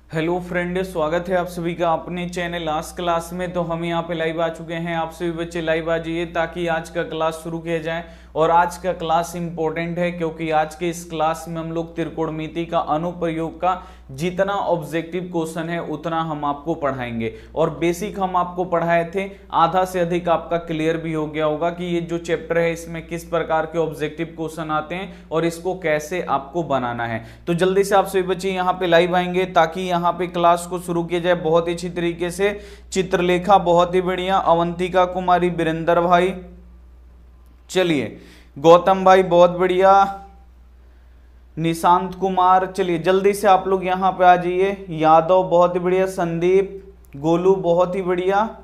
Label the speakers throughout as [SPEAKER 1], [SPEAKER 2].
[SPEAKER 1] Hello friend, स्वागत है आप सभी का अपने चैनल आज क्लास में। तो हम यहाँ पे लाइव आ चुके हैं। आप सभी बच्चे लाइव आ जाइए ताकि आज का क्लास शुरू किया जाए। और आज का क्लास इंपॉर्टेंट है क्योंकि आज के इस क्लास में हम लोग त्रिकोणमिति का अनुप्रयोग का जितना ऑब्जेक्टिव क्वेश्चन है उतना हम आपको पढ़ाएंगे। और बेसिक हम आपको पढ़ाए थे, आधा से अधिक आपका क्लियर भी हो गया होगा कि ये जो चैप्टर है इसमें किस प्रकार के ऑब्जेक्टिव क्वेश्चन आते हैं और इसको कैसे आपको बनाना है। तो जल्दी से आप सभी बच्चे यहाँ पे लाइव आएंगे ताकि यहाँ पे क्लास को शुरू किया जाए बहुत ही अच्छी तरीके से। चित्रलेखा बहुत ही बढ़िया, अवंतिका कुमारी, वीरेंद्र भाई, चलिए गौतम भाई बहुत बढ़िया, निशांत कुमार, चलिए जल्दी से आप लोग यहाँ पे आ जाइए। यादव बहुत ही बढ़िया, संदीप, गोलू बहुत ही बढ़िया,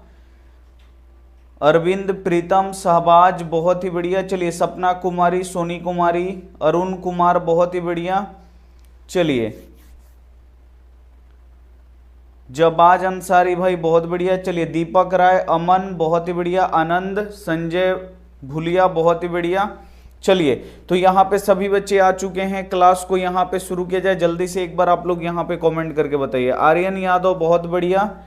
[SPEAKER 1] अरविंद, प्रीतम, शहबाज बहुत ही बढ़िया, चलिए सपना कुमारी, सोनी कुमारी, अरुण कुमार बहुत ही बढ़िया, चलिए जबाज अंसारी भाई बहुत बढ़िया, चलिए दीपक राय, अमन बहुत ही बढ़िया, आनंद, संजय भुलिया बहुत ही बढ़िया। चलिए तो यहाँ पे सभी बच्चे आ चुके हैं, क्लास को यहाँ पे शुरू किया जाए। जल्दी से एक बार आप लोग यहाँ पे कमेंट करके बताइए। आर्यन यादव बहुत बढ़िया,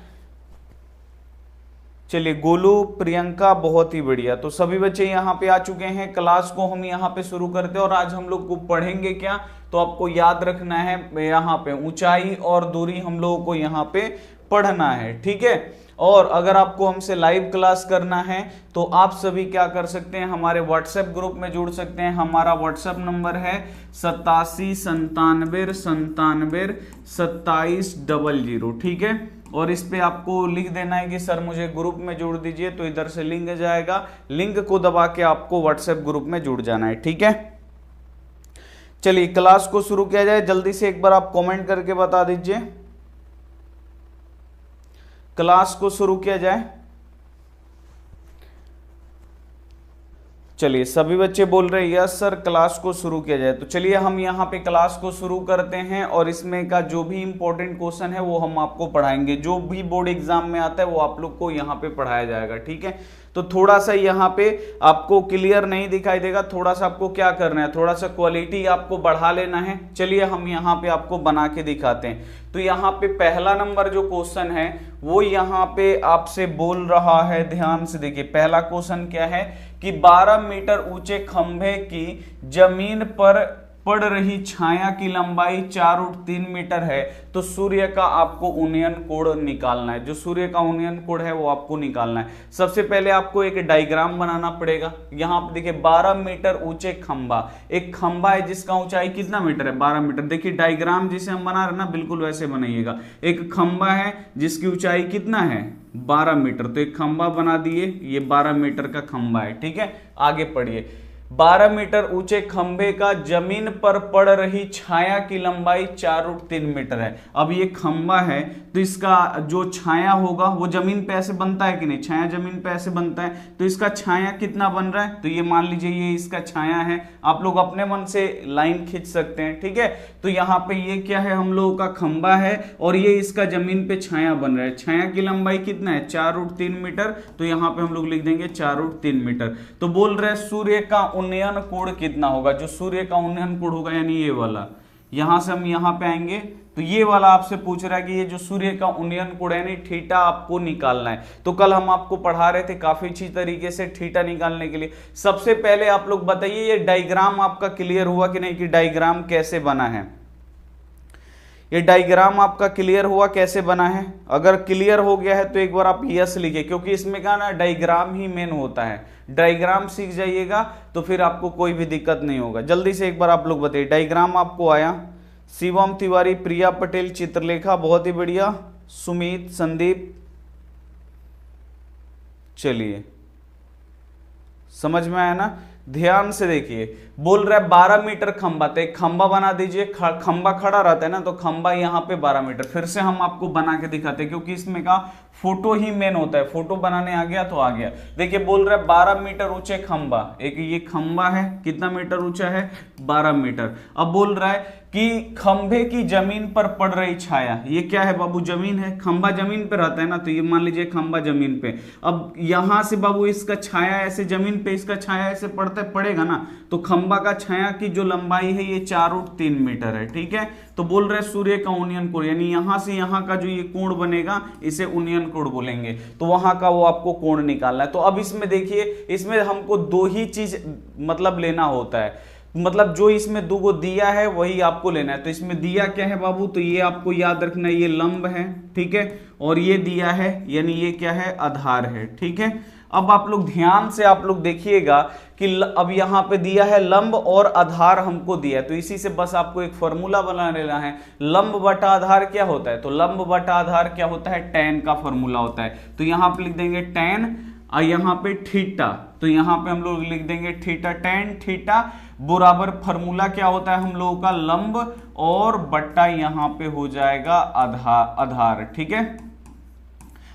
[SPEAKER 1] चलिए गोलू, प्रियंका बहुत ही बढ़िया। तो सभी बच्चे यहाँ पे आ चुके हैं, क्लास को हम यहाँ पे शुरू करते हैं। और आज हम लोग को पढ़ेंगे क्या, तो आपको याद रखना है यहाँ पे ऊंचाई और दूरी हम लोगों को यहाँ पे पढ़ना है, ठीक है। और अगर आपको हमसे लाइव क्लास करना है तो आप सभी क्या कर सकते हैं, हमारे व्हाट्सएप ग्रुप में जुड़ सकते हैं। हमारा व्हाट्सएप नंबर है 8797972700, ठीक है। और इस पे आपको लिख देना है कि सर मुझे ग्रुप में जोड़ दीजिए, तो इधर से लिंक जाएगा, लिंक को दबा के आपको व्हाट्सएप ग्रुप में जुड़ जाना है, ठीक है। चलिए क्लास को शुरू किया जाए। जल्दी से एक बार आप कमेंट करके बता दीजिए, क्लास को शुरू किया जाए। चलिए सभी बच्चे बोल रहे हैं यस सर क्लास को शुरू किया जाए। तो चलिए हम यहाँ पे क्लास को शुरू करते हैं और इसमें का जो भी इंपॉर्टेंट क्वेश्चन है वो हम आपको पढ़ाएंगे। जो भी बोर्ड एग्जाम में आता है वो आप लोग को यहाँ पे पढ़ाया जाएगा, ठीक है। तो थोड़ा सा यहाँ पे आपको क्लियर नहीं दिखाई देगा, थोड़ा सा आपको क्या करना है, थोड़ा सा क्वालिटी आपको बढ़ा लेना है। चलिए हम यहाँ पे आपको बना के दिखाते हैं। तो यहाँ पे पहला नंबर जो क्वेश्चन है वो यहाँ पे आपसे बोल रहा है, ध्यान से देखिए। पहला क्वेश्चन क्या है कि 12 मीटर ऊंचे खंभे की जमीन पर पड़ रही छाया की लंबाई 4√3 मीटर है, तो सूर्य का आपको उन्नयन कोण निकालना है। जो सूर्य का उन्नयन कोण है वो आपको निकालना है। सबसे पहले आपको एक डायग्राम बनाना पड़ेगा। यहाँ पे देखिए 12 मीटर ऊंचे खंभा, एक खंभा है जिसका ऊंचाई कितना मीटर है, 12 मीटर। देखिए डायग्राम जिसे हम बना रहे हैं ना, बिल्कुल वैसे बनाइएगा। एक खंभा है जिसकी ऊंचाई कितना है, 12 मीटर। तो एक खंभा बना दिए, ये 12 मीटर का खंभा है, ठीक है। आगे पढ़िए। 12 मीटर ऊंचे खंभे का जमीन पर पड़ रही छाया की लंबाई 4√3 मीटर है। अब ये खंभा है तो इसका जो छाया होगा वो जमीन पे ऐसे बनता है कि नहीं, छाया जमीन पे ऐसे बनता है। तो इसका छाया कितना बन रहा है, तो ये मान लीजिए ये इसका छाया है। आप लोग अपने मन से लाइन खींच सकते हैं, ठीक है। तो यहाँ पे ये क्या है, हम लोगों का खंभा है और ये इसका जमीन पे छाया बन रहा है। छाया की लंबाई कितना है, 4√3 मीटर। तो यहाँ पे हम लोग लिख देंगे 4√3 मीटर। तो बोल रहे सूर्य का उन्नयन कोण कितना होगा। जो सूर्य का उन्नयन कोण होगा यानी ये वाला, यहां से हम यहां पे आएंगे तो ये वाला आपसे पूछ रहा है कि ये जो सूर्य का उन्नयन कोण है यानी थीटा आपको निकालना है। तो कल हम आपको पढ़ा रहे थे काफी अच्छी तरीके से थीटा निकालने के लिए। सबसे पहले आप लोग बताइए ये डायग्राम आपका क्लियर हुआ कि नहीं, कि डायग्राम कैसे बना है। ये डायग्राम आपका क्लियर हुआ कैसे बना है। अगर क्लियर हो गया है तो एक बार आप यस लिखिए, क्योंकि इसमें क्या ना डायग्राम ही मेन होता है। डायग्राम सीख जाइएगा तो फिर आपको कोई भी दिक्कत नहीं होगा। जल्दी से एक बार आप लोग बताइए डायग्राम आपको आया। शिवम तिवारी, प्रिया पटेल, चित्रलेखा बहुत ही बढ़िया, सुमित, संदीप, चलिए समझ में आया ना। ध्यान से देखिए, बोल रहा है 12 मीटर खंभा, तो एक खंभा बना दीजिए। खंभा खड़ा रहता है ना, तो खंभा यहाँ पे 12 मीटर। फिर से हम आपको बना के दिखाते हैं क्योंकि इसमें का फोटो ही मेन होता है। फोटो बनाने आ गया तो आ गया। देखिए बोल रहा है 12 मीटर ऊंचे खंभा, एक ये खंभा है कितना मीटर ऊंचा है, 12 मीटर। अब बोल रहा है कि खंभे की जमीन पर पड़ रही छाया, ये क्या है बाबू, जमीन है। खंभा जमीन पे रहता है ना, तो ये मान लीजिए खंभा जमीन पे। अब यहां से बाबू इसका छाया ऐसे जमीन पे, इसका छाया ऐसे पड़ता है, पड़ेगा ना, तो खंबा का छाया की जो लंबाई है ये 4√3 मीटर है, ठीक है। तो बोल रहे सूर्य का उन्नयन कोण, यानी यहां से यहां का जो ये कोण बनेगा इसे उन्नयन कोण बोलेंगे, तो वहां का वो आपको कोण निकालना है। तो अब इसमें देखिए, इसमें हमको दो ही चीज मतलब लेना होता है, मतलब जो इसमें दो गो दिया है वही आपको लेना है। तो इसमें दिया क्या है बाबू, तो ये आपको याद रखना है, ये लंब है, ठीक है, और ये दिया है यानी ये क्या है, आधार है, ठीक है। अब आप लोग ध्यान से आप लोग देखिएगा कि अब यहां पे दिया है लंब और आधार हमको दिया है, तो इसी से बस आपको एक फॉर्मूला बना लेना है। लंब बटा आधार क्या होता है, तो लंब बटा आधार क्या होता है, tan का फॉर्मूला होता है। तो यहां पे लिख देंगे tan और यहां पे थीटा, तो यहां पे हम लोग लिख देंगे थीटा, tan थीटा बराबर फॉर्मूला क्या होता है हम लोगों का, लंब और बट्टा यहां पे हो जाएगा आधार, ठीक है।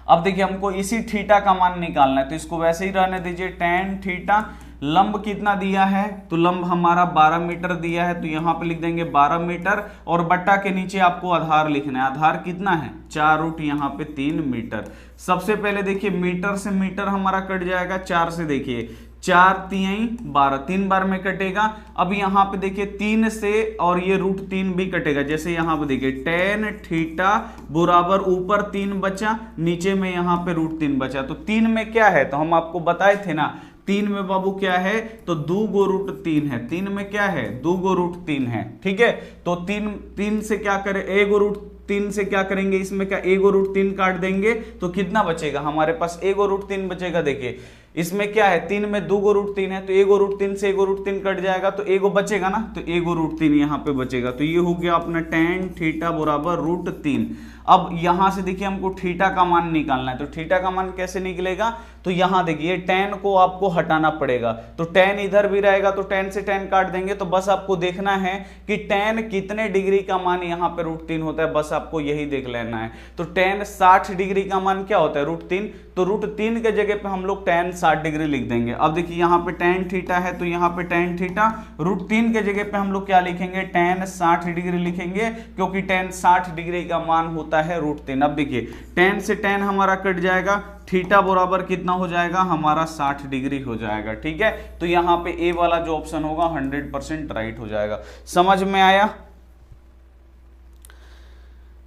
[SPEAKER 1] अब देखिए हमको इसी थीटा का मान निकालना है, तो इसको वैसे ही रहने दीजिए, tan थीटा। लंब कितना दिया है, तो लंब हमारा 12 मीटर दिया है, तो यहां पे लिख देंगे 12 मीटर, और बट्टा के नीचे आपको आधार लिखना है। आधार कितना है, 4 यहाँ पे 3 मीटर। सबसे पहले देखिए मीटर से मीटर हमारा कट जाएगा, 4 से देखिए 4 3 12, 3 बार में कटेगा। अब यहाँ पे देखिए 3 से और ये √3 भी कटेगा, जैसे यहाँ पे देखिए tan थीटा बराबर ऊपर 3 बचा, नीचे में यहाँ पे √3 बचा। तो 3 में क्या है, तो हम आपको बताए थे ना, 3 में बाबू क्या है, तो 2 गो √3 है। 3 में क्या है, 2 गो √3 है, ठीक है। तो 3 से क्या करें, 1 गो √3 से क्या करेंगे, इसमें क्या 1 गो √3 काट देंगे, तो कितना बचेगा हमारे पास, 1 गो √3 बचेगा। देखिए इसमें क्या है, 3 में 2 गो √3 है, तो 1 गो √3 से 1 गो √3 कट जाएगा, तो 1 गो बचेगा ना, तो 1 गो √3 यहाँ पे बचेगा। तो ये हो गया अपना tan थीटा बराबर √3। अब यहां से देखिए हमको थीटा का मान निकालना है, तो थीटा का मान कैसे निकलेगा, तो यहां देखिए tan को आपको हटाना पड़ेगा, तो tan इधर भी रहेगा, तो tan से tan काट देंगे। तो बस आपको देखना है कि tan कितने डिग्री का मान यहाँ पे √3 होता है, बस आपको यही देख लेना है। तो tan 60 डिग्री का मान क्या होता है, √3, तो √3 के जगह पे हम लोग tan 60 डिग्री लिख देंगे। अब देखिए यहाँ पे tan थीटा है, तो यहाँ पे tan थीटा, √3 के जगह पे हम लोग क्या लिखेंगे, tan 60 डिग्री लिखेंगे, क्योंकि tan 60 डिग्री का मान होता है √3। अब देखिए tan से tan हमारा कट जाएगा, थीटा बराबर कितना हो जाएगा हमारा 60 डिग्री हो जाएगा, ठीक है। तो यहाँ पे ए वाला जो ऑप्शन होगा 100% राइट हो जाएगा। समझ में आया,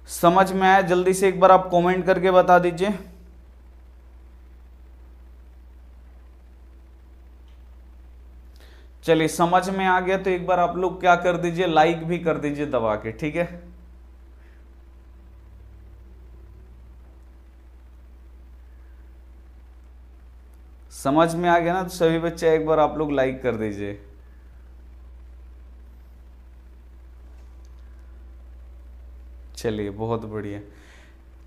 [SPEAKER 1] समझ में आया, जल्दी से एक बार आप कमेंट करके बता दीजिए। चलिए समझ में आ गया तो एक बार आप लोग क्या कर दीजिए, लाइक भी कर दीजिए दबा के, ठीक है। समझ में आ गया ना, तो सभी बच्चे एक बार आप लोग लाइक कर दीजिए। चलिए बहुत बढ़िया।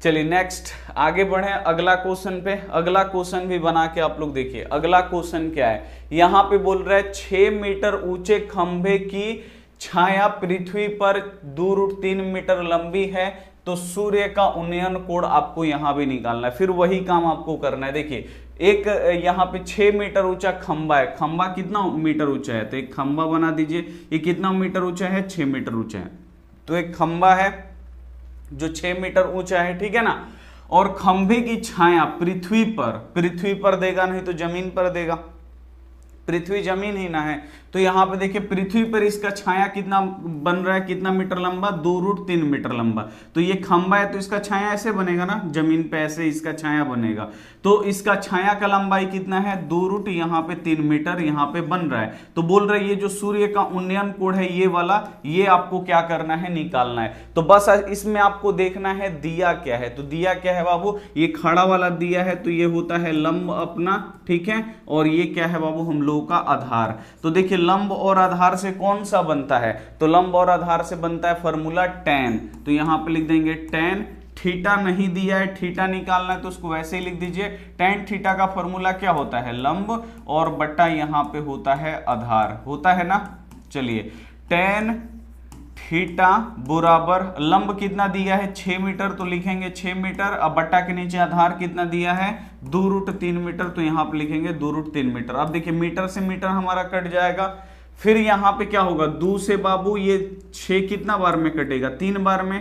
[SPEAKER 1] चलिए नेक्स्ट आगे बढ़े अगला क्वेश्चन पे। अगला क्वेश्चन भी बना के आप लोग देखिए। अगला क्वेश्चन क्या है, यहां पे बोल रहा है 6 मीटर ऊंचे खंभे की छाया पृथ्वी पर 2√3 मीटर लंबी है, तो सूर्य का उन्नयन कोण आपको यहां भी निकालना है। फिर वही काम आपको करना है। देखिए एक यहाँ पे 6 मीटर ऊंचा खंबा है, खंबा कितना मीटर ऊंचा है, तो एक खंबा बना दीजिए। ये कितना मीटर ऊंचा है, 6 मीटर ऊंचा है। तो एक खंबा है जो 6 मीटर ऊंचा है, ठीक है ना। और खंभे की छाया पृथ्वी पर देगा, नहीं तो जमीन पर देगा, पृथ्वी जमीन ही ना है। तो यहां पे देखिए पृथ्वी पर इसका छाया कितना बन रहा है, कितना मीटर लंबा, 2√3 मीटर लंबा। तो ये खंबा है तो इसका छाया ऐसे बनेगा ना, जमीन पे ऐसे इसका छाया बनेगा। तो इसका छाया का लंबाई कितना है, 2 यहाँ पे 3 मीटर यहाँ पे बन रहा है। तो बोल रहे ये जो सूर्य का उन्नयन कोण है ये वाला, ये आपको क्या करना है, निकालना है। तो बस इसमें आपको देखना है दिया क्या है। तो दिया क्या है बाबू, ये खड़ा वाला दिया है, तो ये होता है लंब अपना, ठीक है। और ये क्या है बाबू, हम लोगों का आधार। तो देखिए लंब और आधार से कौन सा बनता है, तो लंब और आधार से बनता है फॉर्मूला tan। तो यहां पे लिख देंगे tan, थीटा नहीं दिया है, थीटा निकालना है तो उसको वैसे ही लिख दीजिए। tan थीटा का फॉर्मूला क्या होता है, लंब और बट्टा यहां पे होता है आधार, होता है ना। चलिए tan थीटा बराबर लंब कितना दिया है, 6 मीटर, तो लिखेंगे 6 मीटर। अब बट्टा के नीचे आधार कितना दिया है, 2√3 मीटर, तो यहां पे लिखेंगे 2√3 मीटर। अब देखिए मीटर से मीटर हमारा कट जाएगा। फिर यहां पे क्या होगा, 2 से बाबू ये 6 कितना बार में कटेगा, 3 बार में।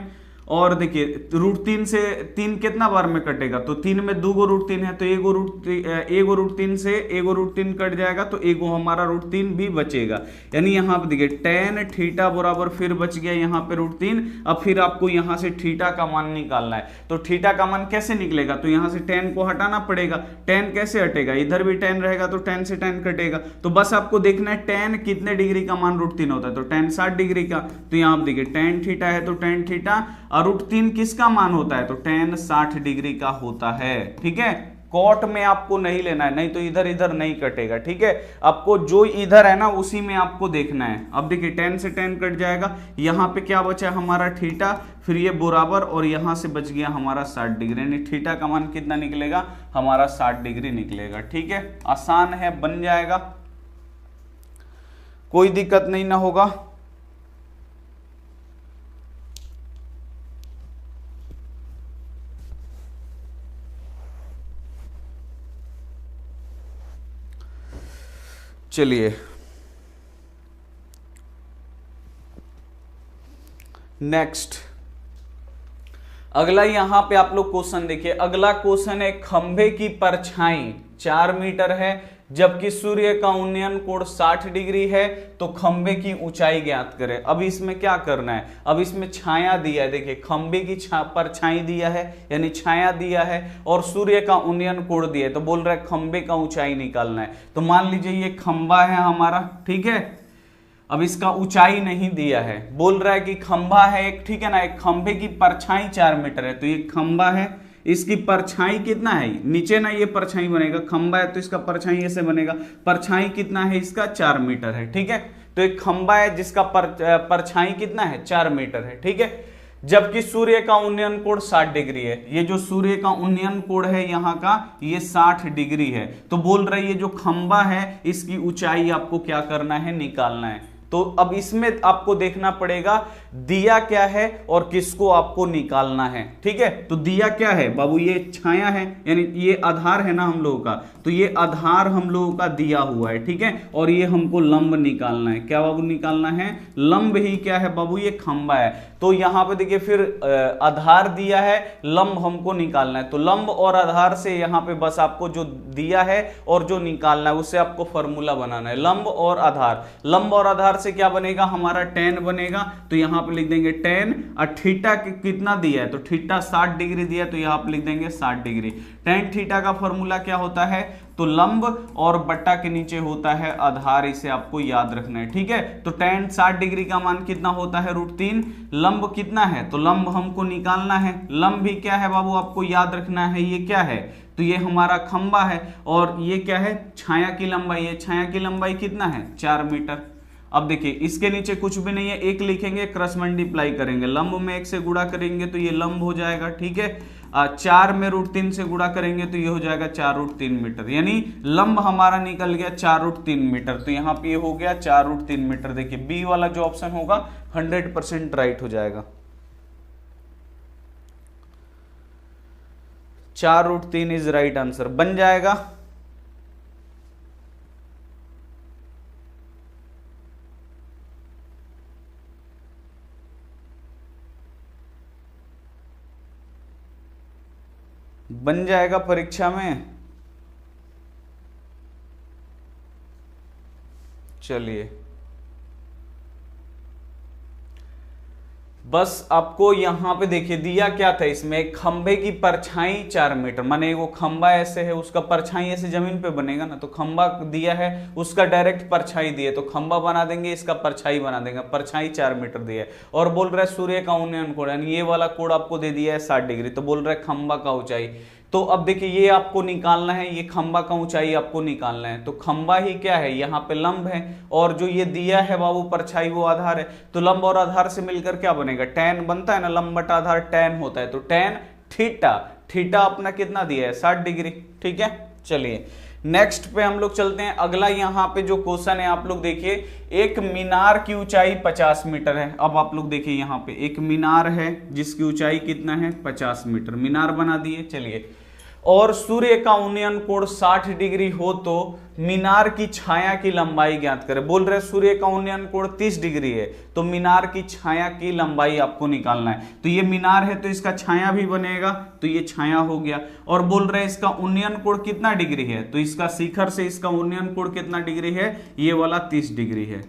[SPEAKER 1] और देखिए √3 से 3 कितना बार में कटेगा, तो 3 में 2 √3 है, तो एगो √3 से एगो √3 कट जाएगा, तो एगो हमारा √3 भी बचेगा। यानी यहाँ पे देखिए tan थीटा बराबर फिर बच गया यहाँ पे √3। अब फिर आपको यहाँ से थीटा का मान निकालना है, तो थीटा का मान कैसे निकलेगा, तो यहाँ से tan को हटाना पड़ेगा। tan कैसे हटेगा, इधर भी tan रहेगा तो tan से tan कटेगा, तो बस आपको देखना है tan कितने डिग्री का मान √3 होता है, तो tan 60 डिग्री का। तो यहाँ आप देखिए tan थीटा है तो tan थीटा, और √3 किसका मान होता है, तो tan 60 डिग्री का होता है। ठीक है, कॉट में आपको नहीं लेना है, नहीं तो इधर इधर नहीं कटेगा। ठीक है, आपको जो इधर है ना उसी में आपको देखना है। अब देखिए tan से tan कट जाएगा, यहाँ पे क्या बचा हमारा थीटा, फिर ये बराबर, और यहाँ से बच गया हमारा 60 डिग्री, यानी थीटा का मान कितना निकलेगा, हमारा 60 डिग्री निकलेगा। ठीक है, आसान है, बन जाएगा, कोई दिक्कत नहीं ना होगा। चलिए नेक्स्ट, अगला यहां पे आप लोग क्वेश्चन देखिए। अगला क्वेश्चन है, खंभे की परछाई 4 मीटर है जबकि सूर्य का उन्नयन कोण 60 डिग्री है, तो खंभे की ऊंचाई ज्ञात करें। अब इसमें क्या करना है, अब इसमें छाया दिया है, देखिए खंभे की परछाई दिया है यानी छाया दिया है, और सूर्य का उन्नयन कोण दिया है, तो बोल रहा है खंभे का ऊंचाई निकालना है। तो मान लीजिए ये खंभा है हमारा, ठीक है, अब इसका ऊंचाई नहीं दिया है, बोल रहा है कि खंभा है एक, ठीक है ना, एक खंभे की परछाई 4 मीटर है, तो ये खंभा है, इसकी परछाई कितना है, नीचे ना ये परछाई बनेगा, खंभा है तो इसका परछाई ऐसे बनेगा, परछाई कितना है इसका 4 मीटर है। ठीक है, तो एक खंभा है जिसका परछाई कितना है 4 मीटर है। ठीक है, जबकि सूर्य का उन्नयन कोण 60 डिग्री है, ये जो सूर्य का उन्नयन कोण है यहाँ का ये 60 डिग्री है, तो बोल रही है जो खंभा है इसकी ऊंचाई आपको क्या करना है, निकालना है। तो अब इसमें आपको देखना पड़ेगा दिया क्या है और किसको आपको निकालना है। ठीक है, तो दिया क्या है बाबू, ये छाया है यानी ये आधार है ना हम लोगों का, तो ये आधार हम लोगों का दिया हुआ है। ठीक है, और ये हमको लंब निकालना है, क्या बाबू निकालना है, लंब ही क्या है बाबू, ये खंभा है। तो यहां पे देखिए फिर आधार दिया है, लंब हमको निकालना है, तो लंब और आधार से यहां पे बस आपको जो दिया है और जो निकालना है उससे आपको फॉर्मूला बनाना है, लंब और आधार। लंब और आधार से क्या बनेगा हमारा tan बनेगा, तो यहां पे लिख देंगे tan, और थीटा कितना दिया है, तो थीटा 60 डिग्री दिया है, तो यहां पे लिख देंगे 60 डिग्री। tan थीटा का फॉर्मूला क्या होता है, तो लंब और बट्टा के नीचे होता है आधार, इसे आपको याद रखना है। ठीक है, तो tan 60 डिग्री का मान कितना होता है √3, लंब कितना है, तो लंब हमको निकालना है, लंब भी क्या है बाबू आपको याद रखना है, ये क्या है, तो ये हमारा खंबा है, और ये क्या है छाया की लंबाई है, छाया की लंबाई कितना है 4 मीटर। अब देखिए इसके नीचे कुछ भी नहीं है, एक लिखेंगे, क्रॉस मल्टीप्लाई करेंगे, लंब में 1 से गुणा करेंगे तो ये लंब हो जाएगा। ठीक है, 4 में √3 से गुणा करेंगे तो ये हो जाएगा 4√3 मीटर, यानी लंब हमारा निकल गया 4√3 मीटर। तो यहाँ पे ये हो गया 4√3 मीटर। देखिए बी वाला जो ऑप्शन होगा 100% राइट हो जाएगा, 4√3 इज राइट आंसर, बन जाएगा। बन जाएगा परीक्षा में। चलिए बस आपको यहां पे देखिए दिया क्या था, इसमें खंबे की परछाई 4 मीटर, माने वो खंबा ऐसे है उसका परछाई ऐसे जमीन पे बनेगा ना, तो खंबा दिया है उसका डायरेक्ट परछाई दिए तो खंबा बना देंगे, इसका परछाई बना देंगे, परछाई 4 मीटर दिया है, और बोल रहा है सूर्य का उन्नयन कोण, यानी ये वाला कोण आपको दे दिया है 60 डिग्री, तो बोल रहा है खंबा का ऊंचाई। तो अब देखिए ये आपको निकालना है, ये खंबा का ऊंचाई आपको निकालना है, तो खंबा ही क्या है यहाँ पे लंब है, और जो ये दिया है बाबू परछाई वो आधार है, तो लंब और आधार से मिलकर क्या बनेगा, tan बनता है ना, लंब बटा आधार tan होता है, तो tan थीटा, थीटा अपना कितना दिया है 60 डिग्री। ठीक है, चलिए नेक्स्ट पे हम लोग चलते हैं। अगला यहाँ पे जो क्वेश्चन है आप लोग देखिए, एक मीनार की ऊंचाई 50 मीटर है। अब आप लोग देखिए यहाँ पे एक मीनार है जिसकी ऊंचाई कितना है 50 मीटर, मीनार बना दिए। चलिए और सूर्य का उन्नयन कोण 60 डिग्री हो तो मीनार की छाया की लंबाई ज्ञात करें। बोल रहे सूर्य का उन्नयन कोण 30 डिग्री है तो मीनार की छाया की लंबाई आपको निकालना है। तो ये मीनार है तो इसका छाया भी बनेगा, तो ये छाया हो गया। और बोल रहे इसका उन्नयन कोण कितना डिग्री है, तो इसका शिखर से इसका उन्नयन कोण कितना डिग्री है, ये वाला 30 डिग्री है।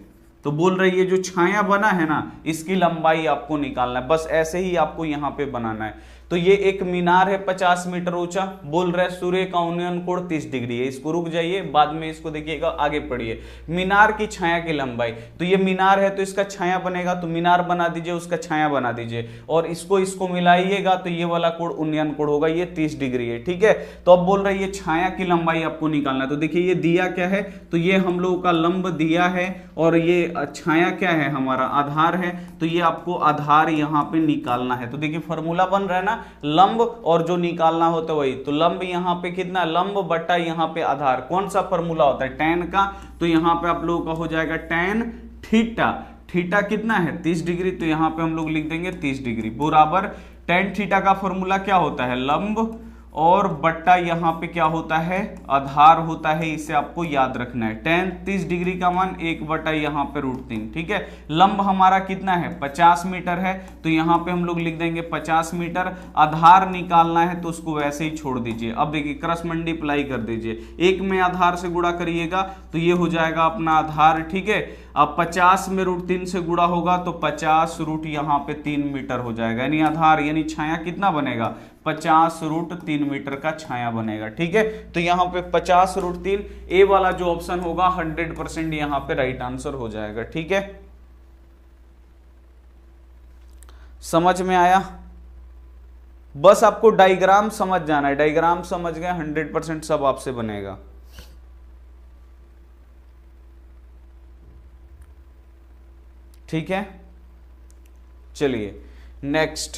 [SPEAKER 1] तो बोल रहे ये जो छाया बना है ना, इसकी लंबाई आपको निकालना है। बस ऐसे ही आपको यहां पे बनाना है। तो ये एक मीनार है 50 मीटर ऊंचा, बोल रहे सूर्य का उन्नयन कोण 30 डिग्री है। इसको रुक जाइए, बाद में इसको देखिएगा, आगे पढ़िए। मीनार की छाया की लंबाई, तो ये मीनार है तो इसका छाया बनेगा, तो मीनार बना दीजिए, उसका छाया बना दीजिए, और इसको मिलाइएगा तो ये वाला कोण उन्नयन कोण होगा, ये 30 डिग्री है। ठीक है, तो अब बोल रहे ये छाया की लंबाई आपको निकालना है। तो देखिए ये दिया क्या है, तो ये हम लोगों का लंब दिया है, और ये छाया क्या है, हमारा आधार है। तो ये आपको आधार यहाँ पे निकालना है। तो देखिए फॉर्मूला बन रहा है ना, लंब और जो निकालना होता है वही। तो लंब यहाँ पे कितना, लंब बटा यहाँ पे आधार। कौन सा फॉर्मूला होता है, टैन का। तो यहाँ पे आप लोगों का हो जाएगा टैन थीटा। थीटा कितना है, 30 डिग्री, तो यहाँ पे हम लोग लिख देंगे 30 डिग्री बराबर टैन थीटा का फॉर्मूला क्या होता है, लंब और बट्टा यहाँ पे क्या होता है, आधार होता है। इसे आपको याद रखना है। टैन 30 डिग्री का मान 1 बटा यहाँ पे √3। ठीक है, लंब हमारा कितना है, 50 मीटर है, तो यहाँ पे हम लोग लिख देंगे 50 मीटर। आधार निकालना है तो उसको वैसे ही छोड़ दीजिए। अब देखिए क्रॉस मल्टीप्लाई कर दीजिए, 1 में आधार से गुणा करिएगा तो ये हो जाएगा अपना आधार। ठीक है, अब 50 में √3 से गुणा होगा तो 50 रूट यहाँ पे 3 मीटर हो जाएगा, यानी आधार यानी छाया कितना बनेगा, 50 √3 मीटर का छाया बनेगा। ठीक है, तो यहाँ पे 50 √3, ए वाला जो ऑप्शन होगा 100% यहाँ पे राइट आंसर हो जाएगा। ठीक है, समझ में आया। बस आपको डायग्राम समझ जाना है, डायग्राम समझ गए 100% सब आपसे बनेगा। ठीक है, चलिए नेक्स्ट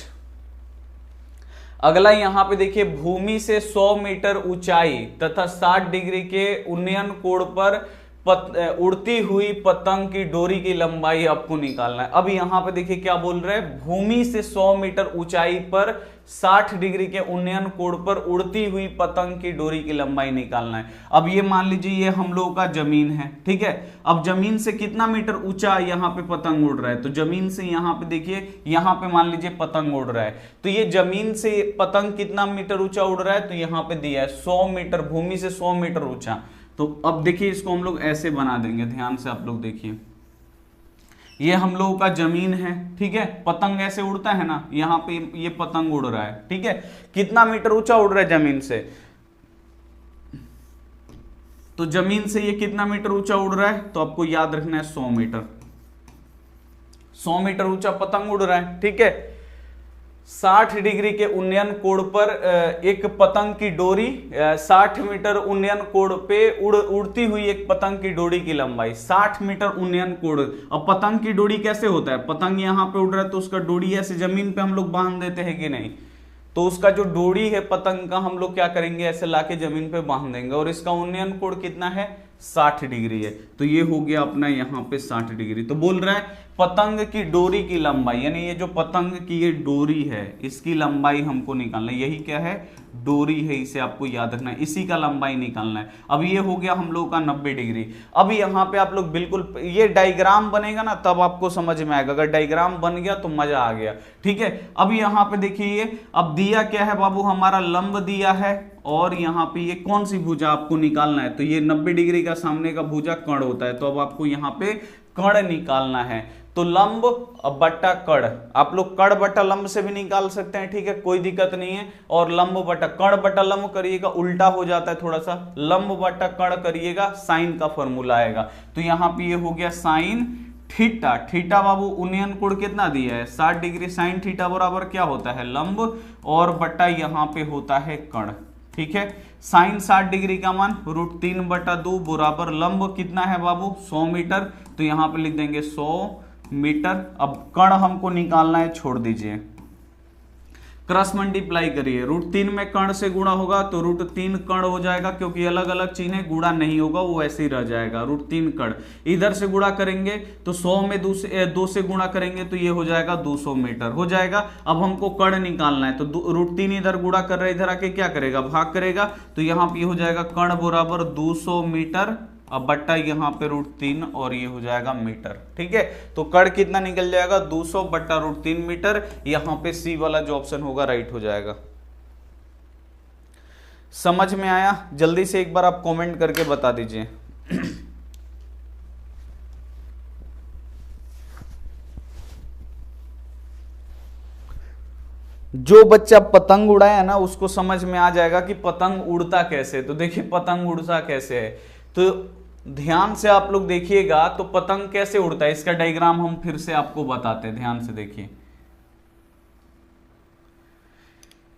[SPEAKER 1] अगला यहां पे देखिए, भूमि से 100 मीटर ऊंचाई तथा 60 डिग्री के उन्नयन कोण पर उड़ती हुई पतंग की डोरी की लंबाई आपको निकालना है। अब यहां पे देखिए क्या बोल रहे हैं, भूमि से 100 मीटर ऊंचाई पर 60 डिग्री के उन्नयन कोण पर उड़ती हुई पतंग की डोरी की लंबाई निकालना है। अब ये मान लीजिए ये हम लोगों का जमीन है। ठीक है, अब जमीन से कितना मीटर ऊंचा यहाँ पे पतंग उड़ रहा है, तो जमीन से यहाँ पे देखिए, यहाँ पे मान लीजिए पतंग उड़ रहा है, तो ये जमीन से पतंग कितना मीटर ऊंचा उड़ रहा है, तो यहाँ पे दिया है 100 मीटर, भूमि से 100 मीटर ऊंचा। तो अब देखिए इसको हम लोग ऐसे बना देंगे, ध्यान से आप लोग देखिए, ये हम लोगों का जमीन है। ठीक है, पतंग ऐसे उड़ता है ना, यहाँ पे ये पतंग उड़ रहा है। ठीक है, कितना मीटर ऊंचा उड़ रहा है जमीन से, तो जमीन से ये कितना मीटर ऊंचा उड़ रहा है, तो आपको याद रखना है 100 मीटर। 100 मीटर ऊंचा पतंग उड़ रहा है। ठीक है, 60 डिग्री के उन्नयन कोण पर एक पतंग की डोरी, 60 मीटर उन्नयन कोण पे उड़ती हुई एक पतंग की डोरी की लंबाई 60 मीटर उन्नयन कोण। अब पतंग की डोरी कैसे होता है, पतंग यहाँ पे उड़ रहा है तो उसका डोरी ऐसे जमीन पे हम लोग बांध देते हैं कि नहीं, तो उसका जो डोरी है पतंग का हम लोग क्या करेंगे, ऐसे लाके जमीन पे बांध देंगे, और इसका उन्नयन कोण कितना है, 60 डिग्री है। तो ये हो गया अपना यहाँ पे 60 डिग्री। तो बोल रहा है पतंग की डोरी की लंबाई, यानी ये जो पतंग की ये डोरी है इसकी लंबाई हमको निकालना है। यही क्या है, डोरी है, इसे आपको याद रखना है, इसी का लंबाई निकालना है। अब ये हो गया हम लोग का 90 डिग्री। अब यहाँ पे आप लोग बिल्कुल, ये डायग्राम बनेगा ना तब आपको समझ में आएगा, अगर डायग्राम बन गया तो मजा आ गया। ठीक है, अब यहाँ पे देखिए, अब दिया क्या है बाबू, हमारा लंब दिया है, और यहाँ पे ये कौन सी भुजा आपको निकालना है, तो ये 90 डिग्री का सामने का भुजा कर्ण होता है, तो अब आपको यहाँ पे कर्ण निकालना है। तो लंब बट्टा कर्ण, आप लोग कर्ण बट्टा लंब से भी निकाल सकते हैं। ठीक है, कोई दिक्कत नहीं है। और लंब बट्टा कर्ण बट्टा लंब करिएगा, उल्टा हो जाता है थोड़ा सा, लंब बट्टा कर्ण करिएगा, साइन का फॉर्मूला आएगा। तो यहाँ पे ये हो गया साइन थीटा। थीटा बाबू उन्नयन कोण कितना दिया है, 60 डिग्री, साइन थीटा बराबर क्या होता है, लंब, और बट्टा यहाँ पे होता है कर्ण। ठीक है, साइन 60 डिग्री का मान √3 बटा 2 बराबर लंब कितना है बाबू, 100 मीटर, तो यहाँ पे लिख देंगे 100 मीटर। अब कर्ण हमको निकालना है, छोड़ दीजिए, क्रॉस मल्टीप्लाई करिए, √3 में कर्ण से गुणा होगा तो √3 कर्ण हो जाएगा, क्योंकि अलग अलग चिन्ह गुणा नहीं होगा, वो ऐसे ही रह जाएगा √3 कर्ण। इधर से गुणा करेंगे तो 100 में 2 से गुणा करेंगे तो ये हो जाएगा 200 मीटर हो जाएगा। अब हमको कर्ण निकालना है तो √3 इधर गुणा कर रहे, इधर आके क्या करेगा, भाग करेगा, तो यहाँ पे हो जाएगा कर्ण बराबर 200 मीटर, अब बट्टा यहाँ पे √3 और ये हो जाएगा मीटर। ठीक है, तो कर्ण कितना निकल जाएगा, 200 बट्टा √3 मीटर। यहाँ पे सी वाला जो ऑप्शन होगा राइट हो जाएगा। समझ में आया? जल्दी से एक बार आप कमेंट करके बता दीजिए। जो बच्चा पतंग उड़ाया ना उसको समझ में आ जाएगा कि पतंग उड़ता कैसे। तो देखिए पतंग उड़ता कैसे है, तो ध्यान से आप लोग देखिएगा तो पतंग कैसे उड़ता है, इसका डायग्राम हम फिर से आपको बताते हैं, ध्यान से देखिए।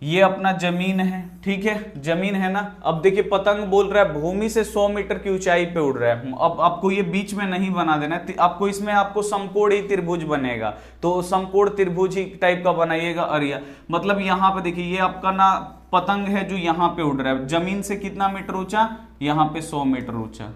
[SPEAKER 1] ये अपना जमीन है, ठीक है, जमीन है ना। अब देखिए पतंग बोल रहा है भूमि से 100 मीटर की ऊंचाई पे उड़ रहा है। अब आपको ये बीच में नहीं बना देना है, आपको इसमें आपको समकोण त्रिभुज बनेगा, तो समकोण त्रिभुज ही टाइप का बनाइएगा। अरिया मतलब यहाँ पे देखिए ये आपका ना पतंग है जो यहाँ पे उड़ रहा है, जमीन से कितना मीटर ऊंचा, यहाँ पे 100 मीटर ऊंचा,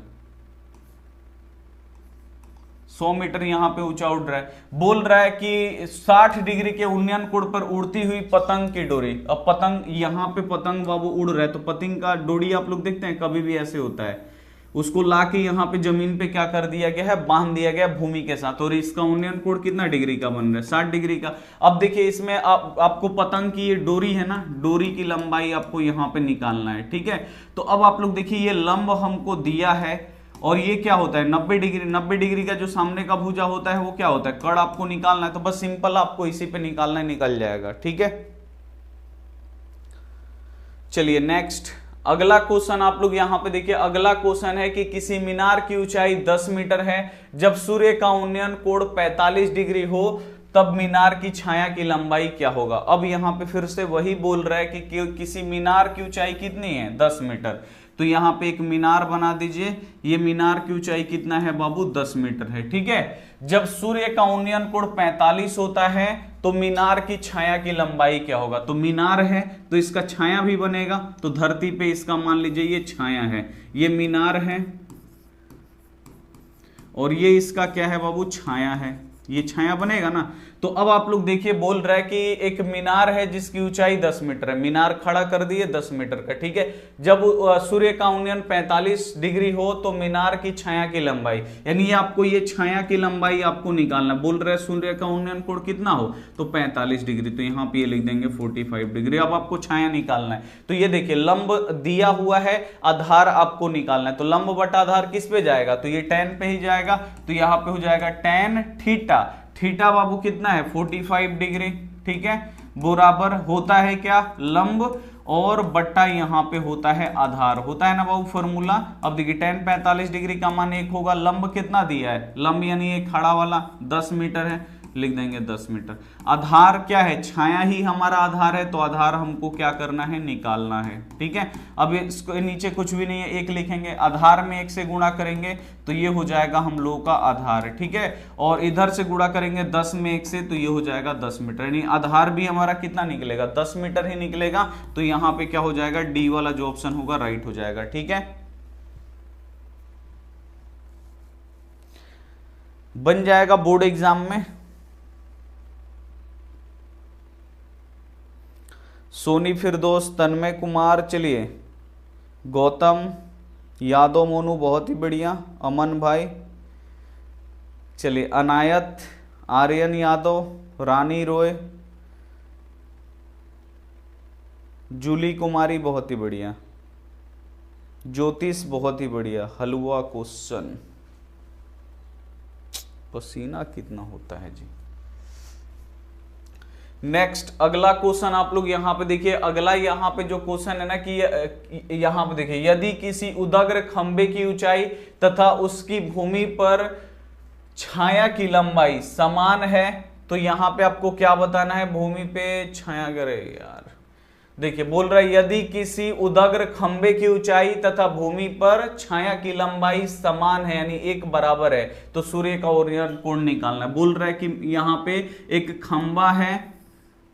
[SPEAKER 1] 100 मीटर यहाँ पे ऊंचा उड़ रहा है। बोल रहा है कि 60 डिग्री के उन्नयन कोण पर उड़ती हुई पतंग की डोरी। अब पतंग यहाँ पे पतंग बाबू उड़ रहा है, तो पतंग का डोरी आप लोग देखते हैं कभी भी ऐसे होता है, उसको लाके यहाँ पे जमीन पे क्या कर दिया गया है, बांध दिया गया भूमि के साथ, और इसका उन्नयन कोण कितना डिग्री का बन रहा है, 60 डिग्री का। अब देखिए इसमें आपको पतंग की ये डोरी है ना, डोरी की लंबाई आपको यहाँ पे निकालना है। ठीक है, तो अब आप लोग देखिए ये लंब हमको दिया है, और ये क्या होता है 90 डिग्री। 90 डिग्री का जो सामने का भुजा होता है वो क्या होता है, कड़ आपको निकालना है, तो बस सिंपल आपको इसी पे निकालना है, निकल जाएगा। ठीक है, चलिए नेक्स्ट अगला क्वेश्चन आप लोग यहां पे देखिए। अगला क्वेश्चन है कि किसी मीनार की ऊंचाई 10 मीटर है, जब सूर्य का उन्नयन कोण 45 डिग्री हो तब मीनार की छाया की लंबाई क्या होगा। अब यहाँ पे फिर से वही बोल रहा है कि किसी मीनार की ऊंचाई कितनी है, 10 मीटर। तो यहाँ पे एक मीनार बना दीजिए, ये मीनार की ऊंचाई कितना है बाबू, 10 मीटर है। ठीक है, जब सूर्य का उन्नयन कोण 45 होता है तो मीनार की छाया की लंबाई क्या होगा। तो मीनार है तो इसका छाया भी बनेगा, तो धरती पे इसका मान लीजिए ये छाया है, ये मीनार है और ये इसका क्या है बाबू, छाया है, ये छाया बनेगा ना। तो अब आप लोग देखिए बोल रहा है कि एक मीनार है जिसकी ऊंचाई 10 मीटर है, मीनार खड़ा कर दिए 10 मीटर का। ठीक है, जब सूर्य का उन्नयन 45 डिग्री हो तो मीनार की छाया की लंबाई, यानी ये आपको ये छाया की लंबाई आपको निकालना। बोल रहा है सूर्य का उन्नयन कोण कितना हो, तो 45 डिग्री, तो यहाँ पे ये लिख देंगे 45 डिग्री। अब आपको छाया निकालना है, तो ये देखिए लंब दिया हुआ है, आधार आपको निकालना है, तो लंब बटा आधार किस पे जाएगा, तो ये tan पे ही जाएगा, तो यहाँ पे हो जाएगा tan थीटा। थीटा बाबू कितना है, 45 डिग्री। ठीक है, बराबर होता है क्या, लंब और बट्टा यहाँ पे होता है आधार, होता है ना बाबू फॉर्मूला। अब देखिए tan 45 डिग्री का मान 1 होगा, लंब कितना दिया है, लंब यानी ये खड़ा वाला 10 मीटर है, लिख देंगे 10 मीटर। आधार क्या है, छाया ही हमारा आधार है, तो आधार हमको क्या करना है, निकालना है। ठीक है, अब इसको नीचे कुछ भी नहीं है, 1 लिखेंगे, आधार में 1 से गुणा करेंगे तो ये हो जाएगा हम लोगों का आधार। ठीक है, और इधर से गुणा करेंगे 10 में 1 से, तो ये हो जाएगा 10 मीटर, यानी आधार भी हमारा कितना निकलेगा, 10 मीटर ही निकलेगा। तो यहाँ पे क्या हो जाएगा, डी वाला जो ऑप्शन होगा राइट हो जाएगा। ठीक है, बन जाएगा बोर्ड एग्जाम में। सोनी फिरदौस, तन्मय कुमार, चलिए गौतम यादव, मोनू बहुत ही बढ़िया, अमन भाई, चलिए अनायत, आर्यन यादव, रानी रॉय, जूली कुमारी बहुत ही बढ़िया, ज्योतिष बहुत ही बढ़िया। हलवा क्वेश्चन, पसीना कितना होता है जी। नेक्स्ट अगला क्वेश्चन आप लोग यहां पे देखिए। अगला यहां पे जो क्वेश्चन है ना कि यहां पे देखिए, यदि किसी उदग्र खंबे की ऊंचाई तथा उसकी भूमि पर छाया की लंबाई समान है, तो यहां पे आपको क्या बताना है, भूमि पे छाया करे यार। देखिए बोल रहा है यदि किसी उदग्र खंबे की ऊंचाई तथा भूमि पर छाया की लंबाई समान है, यानी एक बराबर है, तो सूर्य का उन्नयन कोण निकालना है। बोल रहा है कि यहाँ पे एक खंबा है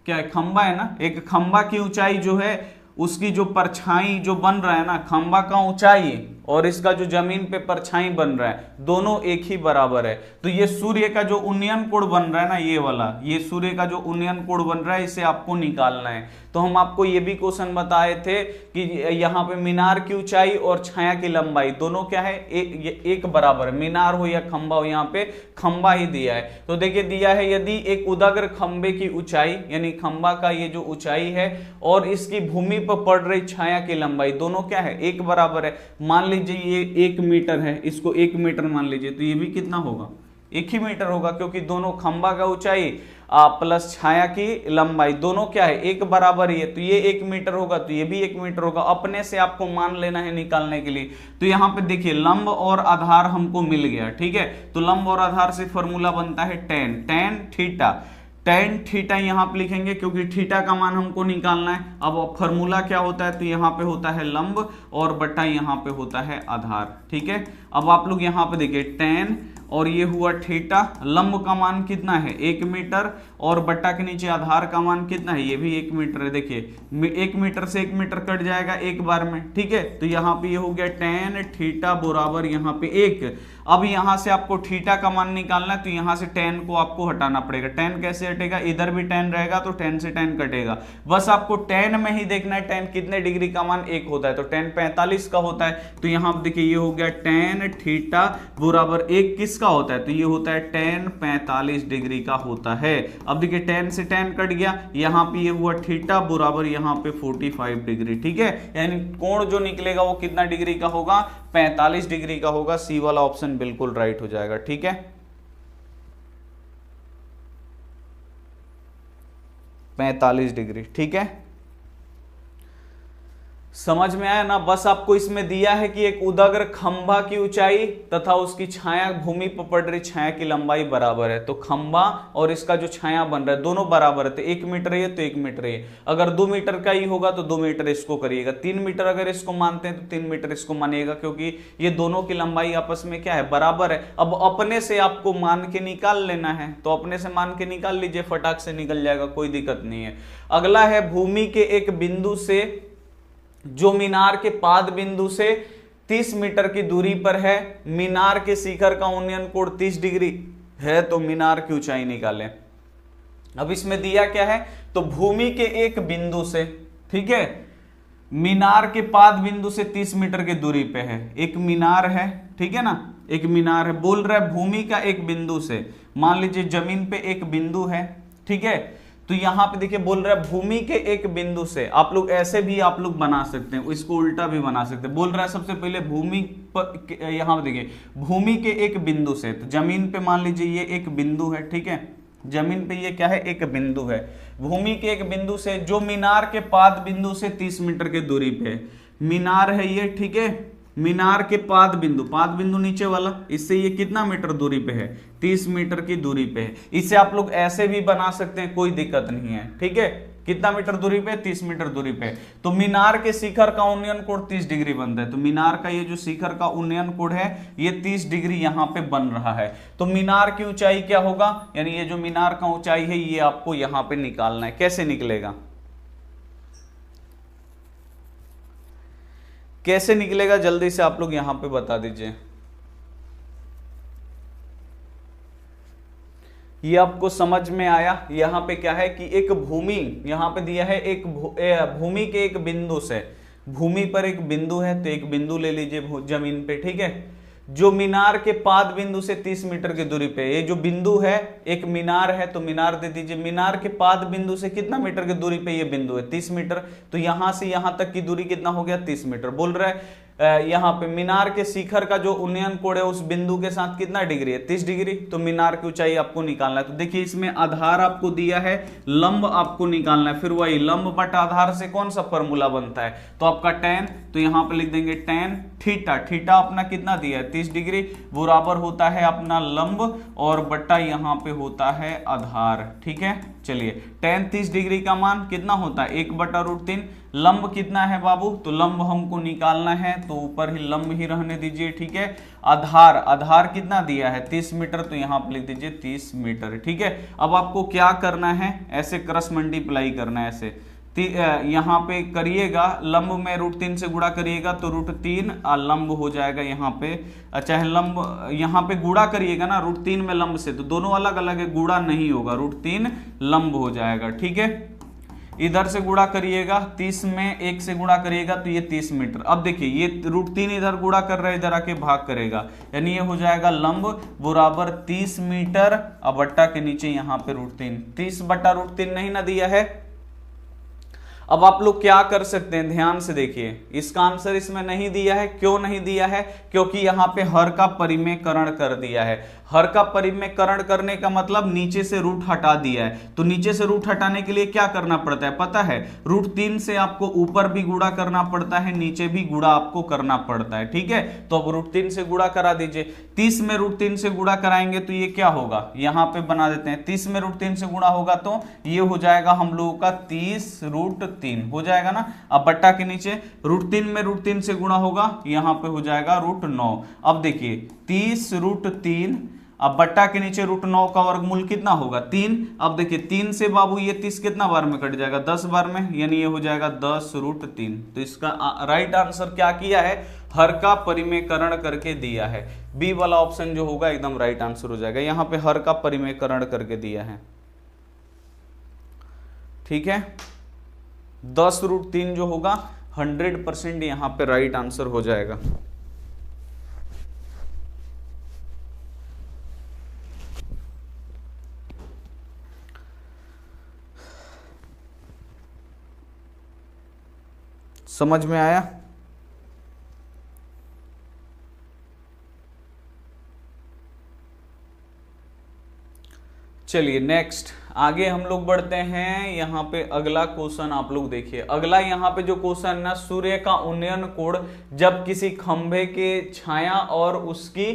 [SPEAKER 1] क्या है, खंबा है ना, एक खंबा की ऊंचाई जो है उसकी जो परछाई जो बन रहा है ना, खंबा का ऊंचाई और इसका जो जमीन पे परछाई बन रहा है दोनों एक ही बराबर है। तो ये सूर्य का जो उन्नयन कोण बन रहा है ना, ये वाला, ये सूर्य का जो उन्नयन कोण बन रहा है इसे आपको निकालना है। तो हम आपको ये भी क्वेश्चन बताए थे कि यहाँ पे मीनार की ऊंचाई और छाया की लंबाई दोनों क्या है, एक बराबर है। मीनार हो या खंबा हो, यहाँ पे खंबा ही दिया है। तो देखिए दिया है यदि एक उदाग्र खंबे की ऊंचाई यानी खंबा का ये जो ऊंचाई है और इसकी भूमि पर पड़ रही छाया की लंबाई दोनों क्या है, एक बराबर है। मान लीजिए ये 1 मीटर है, इसको 1 मीटर मान लीजिए, तो ये भी कितना होगा, 1 ही मीटर होगा, क्योंकि दोनों खंबा का ऊंचाई प्लस छाया की लंबाई दोनों क्या है, एक बराबर ही है। तो ये 1 मीटर होगा तो ये भी 1 मीटर होगा। अपने से आपको मान लेना है निकालने के लिए। तो यहाँ पे देखिए लंब और आधार हमको मिल गया, ठीक है। तो लंब और आधार से फॉर्मूला बनता है टेन थीटा। टेन थीटा यहाँ पे लिखेंगे क्योंकि थीटा का मान हमको निकालना है। अब फॉर्मूला क्या होता है, तो यहाँ पे होता है लंब और बटा यहाँ पे होता है आधार, ठीक है। अब आप लोग यहाँ पे देखिए टेन और ये हुआ थीटा, लंब का मान कितना है 1 मीटर और बट्टा के नीचे आधार का मान कितना है, ये भी 1 मीटर है। देखिए 1 मीटर से 1 मीटर कट जाएगा एक बार में, ठीक है। तो यहाँ पे ये हो गया टेन थीटा बराबर यहाँ पे 1। अब यहाँ से आपको थीटा का मान निकालना है, तो यहाँ से टेन को आपको हटाना पड़ेगा। टेन कैसे हटेगा, इधर भी टेन रहेगा तो टेन से टेन कटेगा। बस आपको टेन में ही देखना है टेन कितने डिग्री का मान 1 होता है, तो टेन 45 का होता है। तो यहाँ पे देखिए ये हो गया टेन थीटा बराबर 1 किसका होता है, तो ये होता है टेन 45 डिग्री का होता है। अब देखिए टेन से टेन कट गया, यहाँ पे ये हुआ थीटा बराबर यहाँ पे 45 डिग्री, ठीक है। यानी कोण जो निकलेगा वो कितना डिग्री का होगा, 45 डिग्री का होगा। सी वाला ऑप्शन बिल्कुल राइट हो जाएगा, ठीक है। 45 डिग्री, ठीक है। समझ में आया ना। बस आपको इसमें दिया है कि एक उदाग्र खंभा की ऊंचाई तथा उसकी छाया भूमि पर पड़ रही छाया की लंबाई बराबर है। तो खंभा और इसका जो छाया बन रहा है दोनों बराबर है। तो 1 मीटर है तो 1 मीटर है। अगर 2 मीटर का ही होगा तो 2 मीटर इसको करिएगा। 3 मीटर अगर इसको मानते हैं तो 3 मीटर इसको मानिएगा, क्योंकि ये दोनों की लंबाई आपस में क्या है, बराबर है। अब अपने से आपको मान के निकाल लेना है, तो अपने से मान के निकाल लीजिए, फटाक से निकल जाएगा, कोई दिक्कत नहीं है। अगला है भूमि के एक बिंदु से जो मीनार के पाद बिंदु से 30 मीटर की दूरी पर है, मीनार के शिखर का उन्नयन कोण 30 डिग्री है, तो मीनार की ऊंचाई निकालें। अब इसमें दिया क्या है, तो भूमि के एक बिंदु से, ठीक है, मीनार के पाद बिंदु से 30 मीटर की दूरी पे है। एक मीनार है, ठीक है ना, एक मीनार है। बोल रहा है भूमि का एक बिंदु से, मान लीजिए जमीन पे एक बिंदु है, ठीक है। तो यहां पे देखिए बोल रहा है भूमि के एक बिंदु से, आप लोग ऐसे भी आप लोग बना सकते हैं, इसको उल्टा भी बना सकते हैं। बोल रहा है सबसे पहले भूमि पर, यहां पे देखिए भूमि के एक बिंदु से, तो जमीन पे मान लीजिए ये एक बिंदु है, ठीक है, जमीन पे ये क्या है, एक बिंदु है। भूमि के एक बिंदु से जो मीनार के पाद बिंदु से 30 मीटर की दूरी पे है, मीनार है ये, ठीक है। मीनार के पाद बिंदु नीचे वाला, इससे ये कितना मीटर दूरी पे है, 30 मीटर की दूरी पे है। इसे आप लोग ऐसे भी बना सकते हैं, कोई दिक्कत नहीं है, ठीक है। कितना मीटर दूरी पे, 30 मीटर दूरी पे। तो मीनार के शिखर का उन्नयन कोण 30 डिग्री बनता है। तो मीनार का ये जो शिखर का उन्नयन कोण है ये 30 डिग्री यहाँ पे बन रहा है। तो मीनार की ऊंचाई क्या होगा, यानी ये जो मीनार का ऊंचाई है ये आपको यहाँ पे निकालना है। कैसे निकलेगा, कैसे निकलेगा, जल्दी से आप लोग यहां पे बता दीजिए। ये आपको समझ में आया। यहां पे क्या है कि एक भूमि यहां पे दिया है, एक भूमि के एक बिंदु से, भूमि पर एक बिंदु है तो एक बिंदु ले लीजिए जमीन पे, ठीक है, जो मीनार के पाद बिंदु से 30 मीटर की दूरी पे। ये जो बिंदु है एक मीनार है तो मीनार दे दीजिए। मीनार के पाद बिंदु से कितना मीटर की दूरी पे ये बिंदु है, 30 मीटर। तो यहां से यहां तक की दूरी कितना हो गया, 30 मीटर। बोल रहा है यहाँ पे मीनार के शिखर का जो उन्नयन कोण है उस बिंदु के साथ कितना डिग्री है, 30 डिग्री। तो मीनार की ऊंचाई आपको निकालना है। तो देखिए इसमें आधार आपको दिया है, लंब आपको निकालना है। फिर वही लंब बटा आधार से कौन सा फॉर्मूला बनता है, तो आपका tan, तो यहाँ पे लिख देंगे tan थीटा। थीटा अपना कितना दिया है, 30 डिग्री, बराबर होता है अपना लंब और बट्टा यहाँ पे होता है आधार, ठीक है। चलिए tan 30 डिग्री का मान कितना होता है, 1/√3। लंब कितना है बाबू, तो लंब हमको निकालना है, तो ऊपर ही लंब ही रहने दीजिए, ठीक है। आधार, आधार कितना दिया है 30 मीटर, तो यहाँ पर लिख दीजिए 30 मीटर, ठीक है। अब आपको क्या करना है, ऐसे क्रॉस मल्टीप्लाई करना है, ऐसे यहाँ पे करिएगा, लंब में √3 से गुणा करिएगा तो √3 लंब हो जाएगा यहाँ पे, चाहे लंब यहाँ पे गुणा करिएगा ना √3 में लंब से, तो दोनों अलग अलग है, गुणा नहीं होगा, √3 लंब हो जाएगा, ठीक है। इधर से गुणा करिएगा, 30 में 1 से गुणा करिएगा तो ये 30 मीटर। अब देखिए ये √3 इधर गुणा कर रहा है, इधर आके भाग करेगा, यानी ये हो जाएगा लंब बराबर 30 मीटर, अब बट्टा के नीचे यहाँ पे √3, 30 बटा √3 नहीं ना दिया है। अब आप लोग क्या कर सकते हैं, ध्यान से देखिए, इसका आंसर इसमें नहीं दिया है, क्यों नहीं दिया है, क्योंकि यहाँ पे हर का परिमेयकरण कर दिया है। हर का परिमेयकरण करने का मतलब नीचे से रूट हटा दिया है, तो नीचे से रूट हटाने के लिए क्या करना पड़ता है पता है, √3 से आपको ऊपर भी गुणा करना पड़ता है, नीचे भी गुणा आपको करना पड़ता है, ठीक है। तो अब √3 से गुणा करा दीजिए, 30 में √3 से गुणा कराएंगे तो ये क्या होगा, यहाँ पे बना देते हैं, 30 में √3 से गुणा होगा तो ये हो जाएगा हम लोगों का 30√3 हो जाएगा ना। अब बट्टा के नीचे √3 में √3 से गुणा होगा, यहाँ पे हो जाएगा √9। अब देखिए 30√3, अब बट्टा के नीचे √9 का वर्गमूल कितना होगा 3। अब देखिए 3 से बाबू ये 30 कितना बार में कट जाएगा 10 बार में, यानी ये हो जाएगा 10√3। तो इसका राइट आंसर क्या किया है, हर का परिमेयकरण करके दिया है। बी वाला ऑप्शन जो होगा एकदम राइट आंसर हो जाएगा, यहाँ पे हर का परिमेयकरण करके दिया है, ठीक है। 10√3 जो होगा 100% यहाँ पे राइट आंसर हो जाएगा। समझ में आया? चलिए नेक्स्ट आगे हम लोग बढ़ते हैं। यहाँ पे अगला क्वेश्चन आप लोग देखिए, अगला यहाँ पे जो क्वेश्चन ना, सूर्य का उन्नयन कोण जब किसी खंभे के छाया और उसकी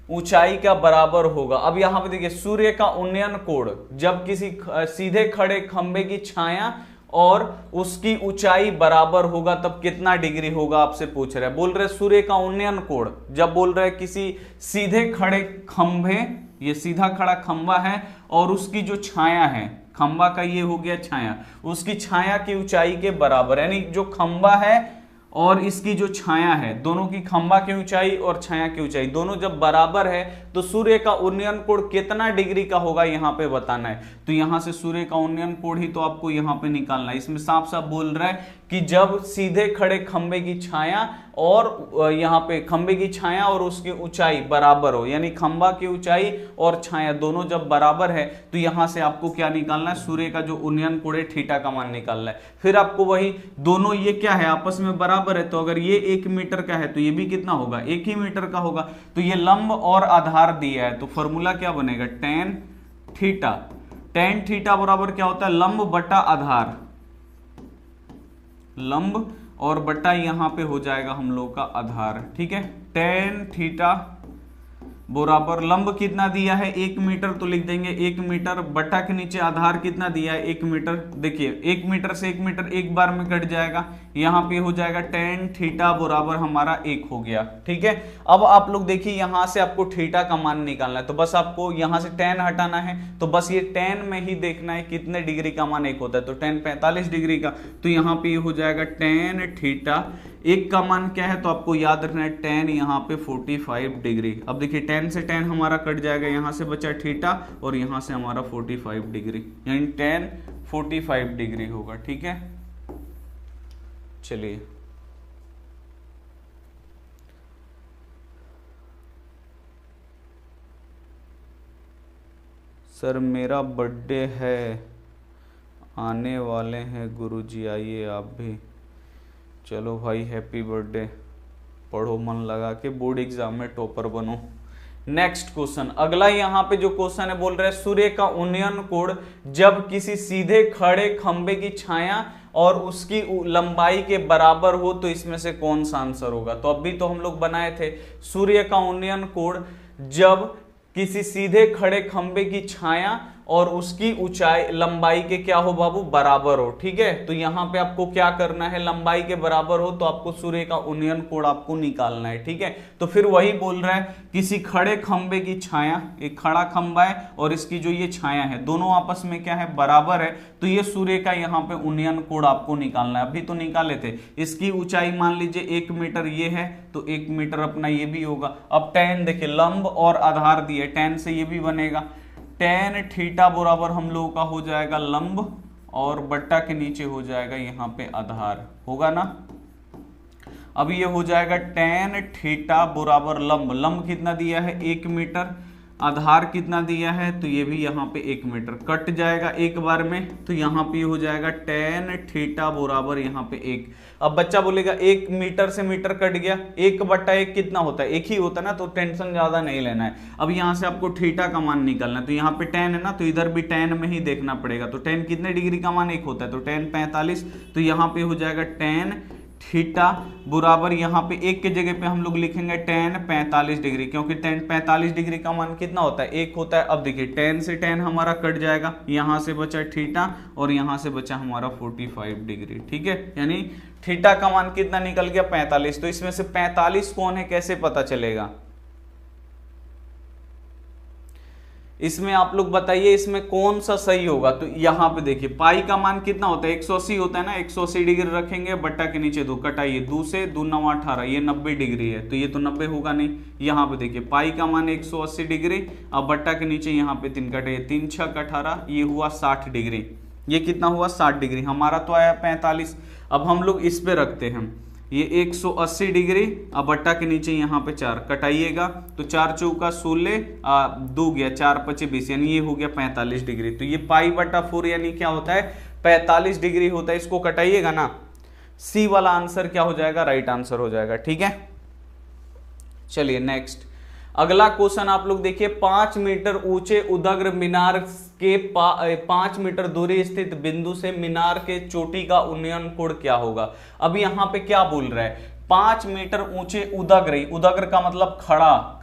[SPEAKER 1] ऊंचाई का बराबर होगा। अब यहाँ पे देखिए सूर्य का उन्नयन कोण जब किसी सीधे खड़े खंभे की छाया और उसकी ऊंचाई बराबर होगा तब कितना डिग्री होगा, आपसे पूछ रहे हैं। बोल रहे सूर्य का उन्नयन कोण जब बोल रहे किसी सीधे खड़े खंभे, ये सीधा खड़ा खंभा है और उसकी जो छाया है, खंभा का ये हो गया छाया, उसकी छाया की ऊंचाई के बराबर, यानी जो खंभा है और इसकी जो छाया है, दोनों की खंभा की ऊंचाई और छाया की ऊंचाई दोनों जब बराबर है तो सूर्य का उन्नयन कोण कितना डिग्री का होगा यहाँ पे बताना है। तो यहाँ से सूर्य का उन्नयन कोण ही तो आपको यहाँ पे निकालना है। इसमें साफ साफ बोल रहा है कि जब सीधे खड़े खंभे की छाया और यहाँ पे खंभे की छाया और उसकी ऊंचाई बराबर हो, यानी खंभा की ऊंचाई और छाया दोनों जब बराबर है तो यहाँ से आपको क्या निकालना है, सूर्य का जो उन्नयन कोण है थीटा का मान निकालना है। फिर आपको वही दोनों ये क्या है आपस में बराबर है, तो अगर ये 1 मीटर का है तो ये भी कितना होगा 1 ही मीटर का होगा। तो ये लंब और आधार दिया है, तो फॉर्मूला क्या बनेगा tan थीटा। tan थीटा बराबर क्या होता है, लंब बटा आधार, लंब और बटा यहाँ पे हो जाएगा हम लोग का आधार, ठीक है। tan थीटा बराबर लंब कितना दिया है 1 मीटर, तो लिख देंगे 1 मीटर, बटा के नीचे आधार कितना दिया है 1 मीटर। देखिए 1 मीटर से 1 मीटर एक बार में कट जाएगा, यहाँ पे हो जाएगा tan थीटा बराबर हमारा 1 हो गया, ठीक है। अब आप लोग देखिए यहाँ से आपको थीटा का मान निकालना है, तो बस आपको यहाँ से tan हटाना है, तो बस ये tan में ही देखना है कितने डिग्री का मान 1 होता है, तो tan 45 डिग्री का, तो यहाँ पे हो जाएगा tan थीटा 1 का मान क्या है, तो आपको याद रखना है tan यहाँ पे 45 डिग्री। अब देखिए tan से tan हमारा कट जाएगा, यहाँ से बचा थीटा और यहाँ से हमारा 45 डिग्री, यानी tan 45 डिग्री होगा, ठीक है। चलिए सर मेरा बर्थडे है, आने वाले हैं गुरुजी, आइए आप भी। चलो भाई हैप्पी बर्थडे, पढ़ो मन लगा के, बोर्ड एग्जाम में टॉपर बनो। नेक्स्ट क्वेश्चन, अगला यहाँ पे जो क्वेश्चन है बोल रहे हैं सूर्य का उन्नयन कोण जब किसी सीधे खड़े खंभे की छाया और उसकी लंबाई के बराबर हो तो इसमें से कौन सा आंसर होगा। तो अभी तो हम लोग बनाए थे सूर्य का उन्नयन कोण जब किसी सीधे खड़े खंभे की छाया और उसकी ऊंचाई लंबाई के क्या हो बाबू, बराबर हो। ठीक है, तो यहां पे आपको क्या करना है, लंबाई के बराबर हो तो आपको सूर्य का उन्नयन कोण आपको निकालना है। ठीक है, तो फिर वही बोल रहा है किसी खड़े खंबे की छाया, एक खड़ा खंबा है और इसकी जो ये छाया है दोनों आपस में क्या है, बराबर है, तो ये सूर्य का यहाँ पे उन्नयन कोण आपको निकालना है। अभी तो निकाले थे। इसकी ऊंचाई मान लीजिए 1 मीटर ये है, तो 1 मीटर अपना ये भी होगा। अब tan देखिए, लंब और आधार दिए, tan से ये भी बनेगा, tan थीटा बराबर हम लोगों का हो जाएगा लंब और बट्टा के नीचे हो जाएगा यहाँ पे आधार, होगा ना। अब ये हो जाएगा tan थीटा बराबर लंब, लंब कितना दिया है 1 मीटर, आधार कितना दिया है, तो ये भी यहाँ पे 1 मीटर, कट जाएगा एक बार में, तो यहाँ पे हो जाएगा tan थीटा बराबर यहाँ पे 1। अब बच्चा बोलेगा 1 मीटर से मीटर कट गया, 1/1 कितना होता है, 1 ही होता है ना, तो टेंशन ज्यादा नहीं लेना है। अब यहाँ से आपको थीटा का मान निकालना है, तो यहाँ पे tan है ना, तो इधर भी tan में ही देखना पड़ेगा। तो tan कितने डिग्री का मान 1 होता है, तो tan 45, तो यहाँ पे हो जाएगा tan थीटा बराबर यहाँ पे 1 के जगह पे हम लोग लिखेंगे tan 45 डिग्री, क्योंकि tan 45 डिग्री का मान कितना होता है, 1 होता है। अब देखिए tan से tan हमारा कट जाएगा, यहाँ से बचा थीटा और यहाँ से बचा हमारा 45 डिग्री। ठीक है, यानी थीटा का मान कितना निकल गया 45। तो इसमें से 45 कौन है, कैसे पता चलेगा, इसमें आप लोग बताइए इसमें कौन सा सही होगा। तो यहाँ पे देखिए पाई का मान कितना होता है, 180 होता है ना, 180 डिग्री रखेंगे, बट्टा के नीचे 2 कटाइए, 2 से 2 9 18, ये 90 डिग्री है, तो ये तो 90 होगा नहीं। यहाँ पे देखिए पाई का मान 180 डिग्री, अब बट्टा के नीचे यहाँ पे 3 कटाइए, 3 6 18, ये हुआ 60 डिग्री, ये कितना हुआ 60 डिग्री, हमारा तो आया 45। अब हम लोग इस पे रखते हैं ये 180 डिग्री, अब बट्टा के नीचे यहाँ पे 4 कटाइएगा, तो 4 चौका 16, 2 गया 4 5 20, यानी ये हो गया 45 डिग्री। तो ये पाई बटा 4 यानी क्या होता है 45 डिग्री होता है। इसको कटाइएगा ना, सी वाला आंसर क्या हो जाएगा, राइट आंसर हो जाएगा। ठीक है, चलिए नेक्स्ट अगला क्वेश्चन आप लोग देखिए, 5 मीटर ऊंचे उदग्र मीनार के 5 मीटर दूरी स्थित बिंदु से मीनार के चोटी का उन्नयन कोण क्या होगा। अब यहाँ पे क्या बोल रहा है, 5 मीटर ऊंचे उदग्र, उदग्र का मतलब खड़ा,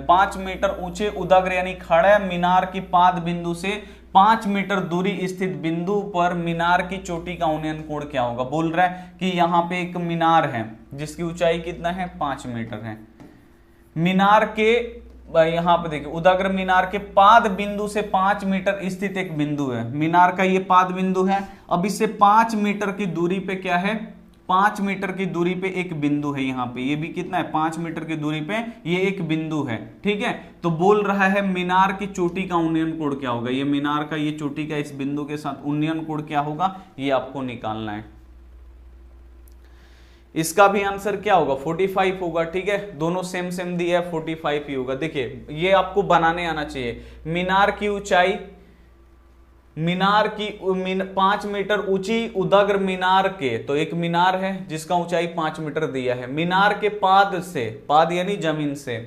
[SPEAKER 1] 5 मीटर ऊंचे उदग्र यानी खड़ा मीनार की पाद बिंदु से 5 मीटर दूरी स्थित बिंदु पर मीनार की चोटी का उन्नयन कोण क्या होगा। बोल रहा है कि यहाँ पे एक मीनार है जिसकी ऊंचाई कितना है 5 मीटर है, मीनार के यहाँ पे देखिए उदग्र मीनार के पाद बिंदु से 5 मीटर स्थित एक बिंदु है, मीनार का ये पाद बिंदु है। अब इससे 5 मीटर की दूरी पे क्या है, 5 मीटर की दूरी पे एक बिंदु है, यहाँ पे ये भी कितना है 5 मीटर की दूरी पे ये एक बिंदु है। ठीक है, तो बोल रहा है मीनार की चोटी का उन्नयन कोण क्या होगा, ये मीनार का ये चोटी का इस बिंदु के साथ उन्नयन कोण क्या होगा, ये आपको निकालना है। इसका भी आंसर क्या होगा 45 होगा। ठीक है, दोनों सेम सेम दिया है, 45 ही होगा। देखिए ये आपको बनाने आना चाहिए, मीनार की ऊंचाई, मीनार की 5 मीटर ऊंची उदग्र मीनार के, तो एक मीनार है जिसका ऊंचाई 5 मीटर दिया है, मीनार के पाद से, पाद यानी जमीन से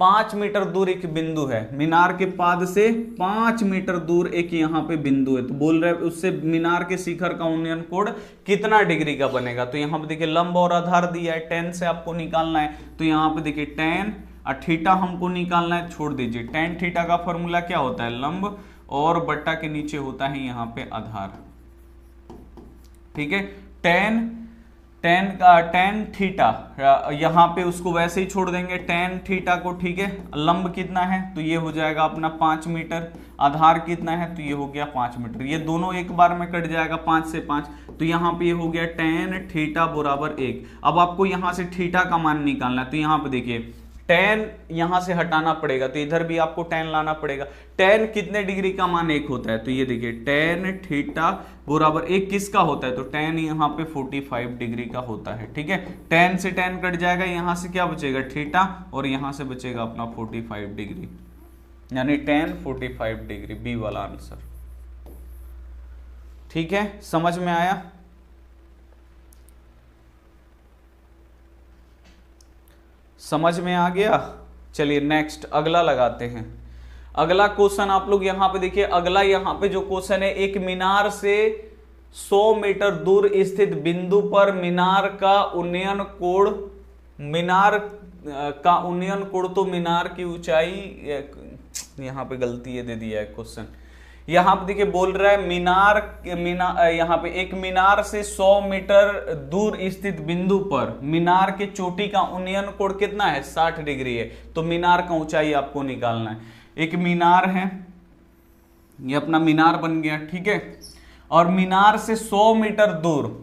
[SPEAKER 1] 5 मीटर दूर एक बिंदु है, मीनार के पाद से 5 मीटर दूर एक यहाँ पे बिंदु है, तो बोल रहे हैं उससे मीनार के शिखर का उन्नयन कोण कितना डिग्री का बनेगा। तो यहाँ पे देखिए लंब और आधार दिया है, tan से आपको निकालना है, तो यहाँ पे देखिए tan और थीटा हमको निकालना है, छोड़ दीजिए। tan थीटा का फॉर्मूला क्या होता है, लंब और बट्टा के नीचे होता है यहाँ पे आधार। ठीक है, tan थीटा यहाँ पे उसको वैसे ही छोड़ देंगे tan थीटा को। ठीक है, लंब कितना है, तो ये हो जाएगा अपना 5 मीटर, आधार कितना है, तो ये हो गया 5 मीटर, ये दोनों एक बार में कट जाएगा 5 से 5, तो यहाँ पे ये हो गया tan थीटा बराबर 1। अब आपको यहाँ से थीटा का मान निकालना है, तो यहाँ पे देखिए tan यहां से हटाना पड़ेगा, तो इधर भी आपको tan लाना पड़ेगा। tan कितने डिग्री का मान 1 होता है, तो ये देखिए tan थीटा बराबर 1 किसका होता है, तो tan यहाँ पे 45 डिग्री का होता है। ठीक है, tan से tan कट जाएगा, यहां से क्या बचेगा थीटा और यहां से बचेगा अपना 45 डिग्री, यानी tan 45 डिग्री, बी वाला आंसर। ठीक है, समझ में आया। समझ में आ गया। चलिए नेक्स्ट अगला लगाते हैं। अगला क्वेश्चन आप लोग यहां पे देखिए, अगला यहां पे जो क्वेश्चन है, एक मीनार से 100 मीटर दूर स्थित बिंदु पर मीनार का उन्नयन कोण, मीनार का उन्नयन कोण, तो मीनार की ऊंचाई, यहां पे गलती ये दे दिया है क्वेश्चन, यहाँ पे देखिए बोल रहा है यहाँ पे एक मीनार से 100 मीटर दूर स्थित बिंदु पर मीनार के चोटी का उन्नयन कोण कितना है, 60 डिग्री है। तो मीनार का ऊंचाई आपको निकालना है। एक मीनार है, ये अपना मीनार बन गया, ठीक है। और मीनार से 100 मीटर दूर,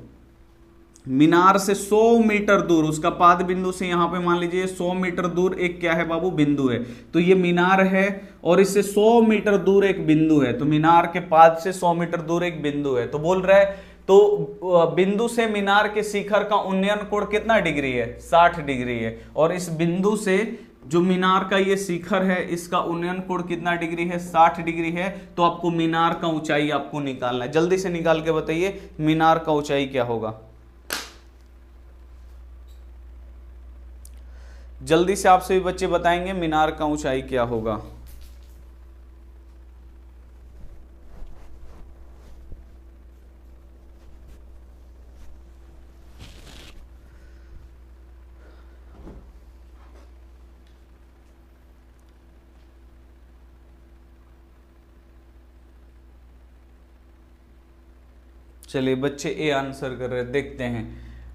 [SPEAKER 1] मीनार से 100 मीटर दूर उसका पाद बिंदु से यहां पे मान लीजिए 100 मीटर दूर एक क्या है बाबू, बिंदु है। तो ये मीनार है और इससे 100 मीटर दूर एक बिंदु है। तो मीनार के पाद से 100 मीटर दूर एक बिंदु है। तो बोल रहा है तो बिंदु से मीनार के शिखर का उन्नयन कोण कितना डिग्री है, 60 डिग्री है। और इस बिंदु से जो मीनार का ये शिखर है इसका उन्नयन कोण कितना डिग्री है, 60 डिग्री है। तो आपको मीनार का ऊंचाई आपको निकालना है। जल्दी से निकाल के बताइए मीनार का ऊंचाई क्या होगा। जल्दी से आप सभी बच्चे बताएंगे मीनार का ऊंचाई क्या होगा। चलिए बच्चे ए आंसर कर रहे, देखते हैं।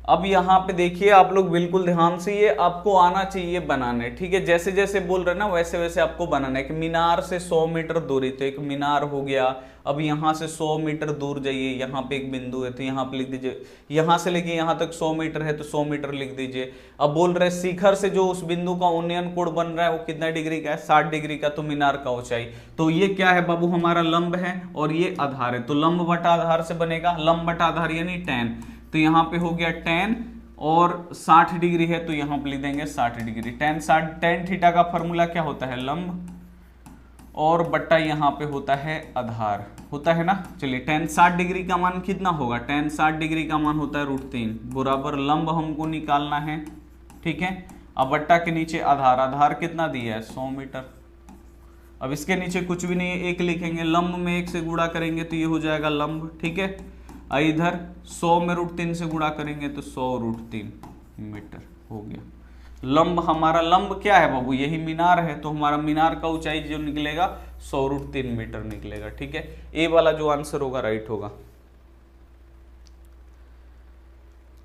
[SPEAKER 1] अब यहाँ पे देखिए आप लोग बिल्कुल ध्यान से, ये आपको आना चाहिए बनाने, ठीक है। जैसे जैसे बोल रहे ना वैसे वैसे आपको बनाना है कि मीनार से 100 मीटर दूरी, तो एक मीनार हो गया। अब यहाँ से 100 मीटर दूर जाइए, यहाँ पे एक बिंदु है तो यहाँ पे लिख दीजिए। यहाँ से लेके यहाँ तक 100 मीटर है तो 100 मीटर लिख दीजिए। अब बोल रहे शिखर से जो उस बिंदु का उन्नयन कोण बन रहा है वो कितना डिग्री का है, 60 डिग्री का। तो मीनार का ऊंचाई, तो ये क्या है बाबू, हमारा लंब है और ये आधार है। तो लंब बटा आधार से बनेगा, लंब बटा आधार यानी tan। तो यहाँ पे हो गया tan और 60 डिग्री है तो यहाँ पे लिख देंगे 60 डिग्री। tan थीटा का फॉर्मूला क्या होता है, लंब और बट्टा यहाँ पे होता है आधार, होता है ना। चलिए tan 60 डिग्री का मान कितना होगा, tan 60 डिग्री का मान होता है √3 बराबर लंब हमको निकालना है, ठीक है। अब बट्टा के नीचे आधार, आधार कितना दिया है 100 मीटर। अब इसके नीचे कुछ भी नहीं है, 1 लिखेंगे, लंब में 1 से गुणा करेंगे तो ये हो जाएगा लंब, ठीक है। इधर 100 में √3 से गुणा करेंगे तो 100 √3 मीटर हो गया। लंब, हमारा लंब क्या है बाबू, यही मीनार है। तो हमारा मीनार का ऊंचाई जो निकलेगा 100 √3 मीटर निकलेगा, ठीक है। ए वाला जो आंसर होगा राइट होगा।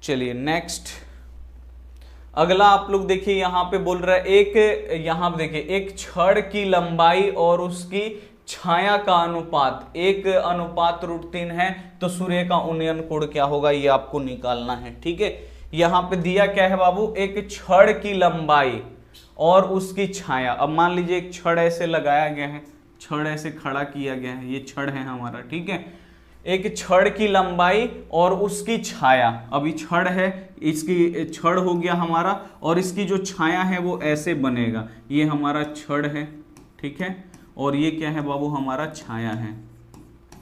[SPEAKER 1] चलिए नेक्स्ट, अगला आप लोग देखिए यहाँ पे बोल रहा है यहाँ पे देखिए एक छड़ की लंबाई और उसकी छाया का अनुपात 1:3 है। तो सूर्य का उन्नयन कोण क्या होगा, ये आपको निकालना है, ठीक है। यहाँ पे दिया क्या है बाबू, एक छड़ की लंबाई और उसकी छाया। अब मान लीजिए एक छड़ ऐसे लगाया गया है, छड़ ऐसे खड़ा किया गया है, ये छड़ है हमारा, ठीक है। एक छड़ की लंबाई और उसकी छाया, अभी छड़ है, इसकी छड़ हो गया हमारा और इसकी जो छाया है वो ऐसे बनेगा। ये हमारा छड़ है, ठीक है, और ये क्या है बाबू, हमारा छाया है,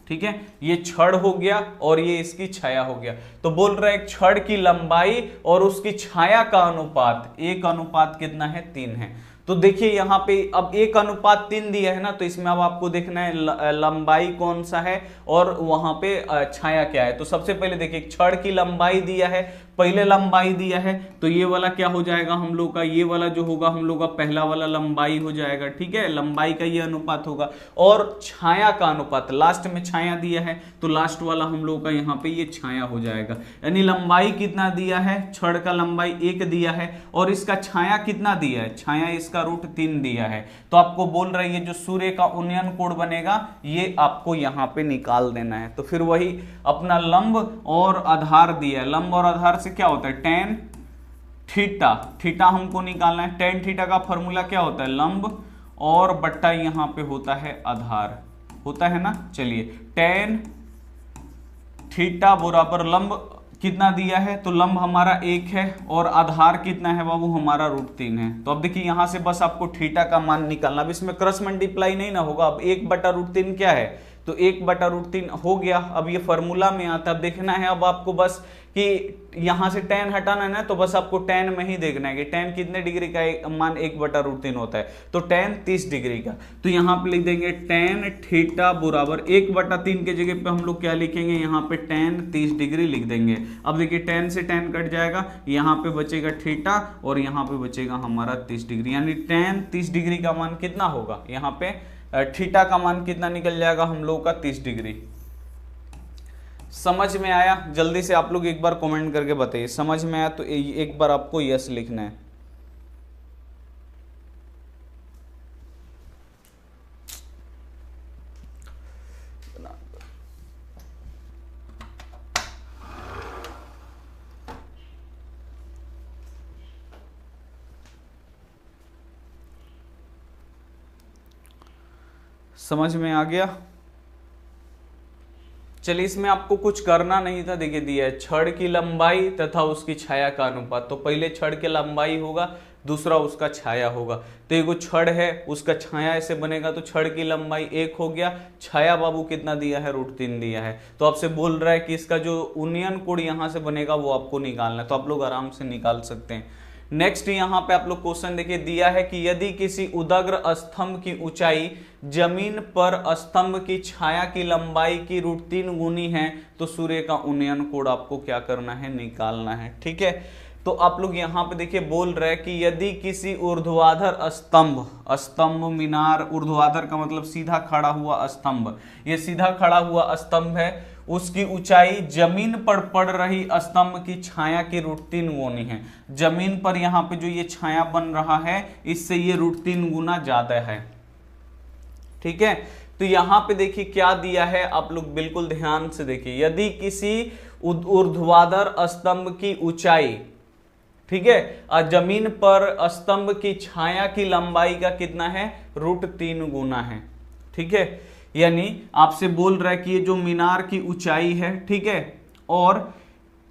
[SPEAKER 1] ठीक है। ये छड़ हो गया और ये इसकी छाया हो गया। तो बोल रहा है एक छड़ की लंबाई और उसकी छाया का अनुपात 1:3 कितना है, 3 है। तो देखिए यहाँ पे अब 1:3 दिया है ना, तो इसमें अब आपको देखना है लंबाई कौन सा है और वहां पे छाया क्या है। तो सबसे पहले देखिए छड़ की लंबाई दिया है, पहले लंबाई दिया है तो ये वाला क्या हो जाएगा हम लोग का, ये वाला जो होगा हम लोग का पहला वाला लंबाई हो जाएगा, ठीक है। लंबाई का ये अनुपात होगा और छाया का अनुपात, लास्ट में छाया दिया है तो लास्ट वाला हम लोग का यहाँ पे ये छाया हो जाएगा। यानी लंबाई कितना दिया है, छड़ का लंबाई 1 दिया है और इसका छाया कितना दिया है, छाया इसका √3 दिया है। तो आपको बोल रही है जो सूर्य का उन्नयन कोण बनेगा ये आपको यहाँ पे निकाल देना है। तो फिर वही अपना लंब और आधार दिया है, लंब और आधार से क्या होता है, tan थीटा, थीटा हमको निकालना है। tan थीटा का फॉर्मूला क्या होता है, लंब और बट्टा यहाँ पे होता है आधार, होता है ना। चलिए tan थीटा बराबर लंब कितना दिया है, तो लंब हमारा 1 है और आधार कितना है बाबू, हमारा √3 है। तो अब देखिए यहां से बस आपको थीटा का मान निकालना, अब इसमें क्रॉस मल्टीप्लाई नहीं ना होगा। अब 1/√3 क्या है, तो 1/√3 हो गया। अब ये फॉर्मूला में आता है, अब देखना है अब आपको बस कि यहां से tan हटाना है ना, तो बस आपको tan में ही देखना है कि tan कितने डिग्री का मान 1/√3 होता है, तो tan 30 डिग्री का। तो यहाँ पे लिख देंगे tan थीटा बराबर 1/3 के जगह पे हम लोग क्या लिखेंगे, यहाँ पे tan 30 डिग्री लिख देंगे। अब देखिए tan से tan कट जाएगा, यहाँ पे बचेगा थीटा और यहाँ पे बचेगा हमारा 30 डिग्री, यानी tan 30 डिग्री का मान कितना होगा, यहाँ पे थीटा का मान कितना निकल जाएगा हम लोग का 30 डिग्री। समझ में आया? जल्दी से आप लोग एक बार कमेंट करके बताइए, समझ में आया तो एक बार आपको यस लिखना है। समझ में आ गया? चलिए, इसमें आपको कुछ करना नहीं था। देखिए दिया है छड़ की लंबाई तथा उसकी छाया का अनुपात। तो पहले छड़ की लंबाई होगा, दूसरा उसका छाया होगा। तो ये छड़ है, उसका छाया ऐसे बनेगा, तो छड़ की लंबाई 1 हो गया, छाया बाबू कितना दिया है, √3 दिया है। तो आपसे बोल रहा है कि इसका जो उन्नयन कोण यहां से बनेगा वो आपको निकालना है। तो आप लोग आराम से निकाल सकते हैं। नेक्स्ट यहाँ पे आप लोग क्वेश्चन देखिए दिया है कि यदि किसी उदग्र स्तंभ की ऊंचाई जमीन पर स्तंभ की छाया की लंबाई की √3 गुनी है तो सूर्य का उन्नयन कोण आपको क्या करना है, निकालना है। ठीक है, तो आप लोग यहाँ पे देखिए बोल रहे हैं कि यदि किसी ऊर्ध्वाधर स्तंभ मीनार, ऊर्ध्वाधर का मतलब सीधा खड़ा हुआ स्तंभ, ये सीधा खड़ा हुआ स्तंभ है, उसकी ऊंचाई जमीन पर पड़ रही स्तंभ की छाया की √3 गुनी है। जमीन पर यहाँ पे जो ये छाया बन रहा है इससे ये √3 गुना ज्यादा है। ठीक है, तो यहाँ पे देखिए क्या दिया है, आप लोग बिल्कुल ध्यान से देखिए। यदि किसी ऊर्ध्वाधर स्तंभ की ऊंचाई, ठीक है, जमीन पर स्तंभ की छाया की लंबाई का कितना है, √3 गुना है। ठीक है, यानी आपसे बोल रहा है कि ये जो मीनार की ऊंचाई है, ठीक है, और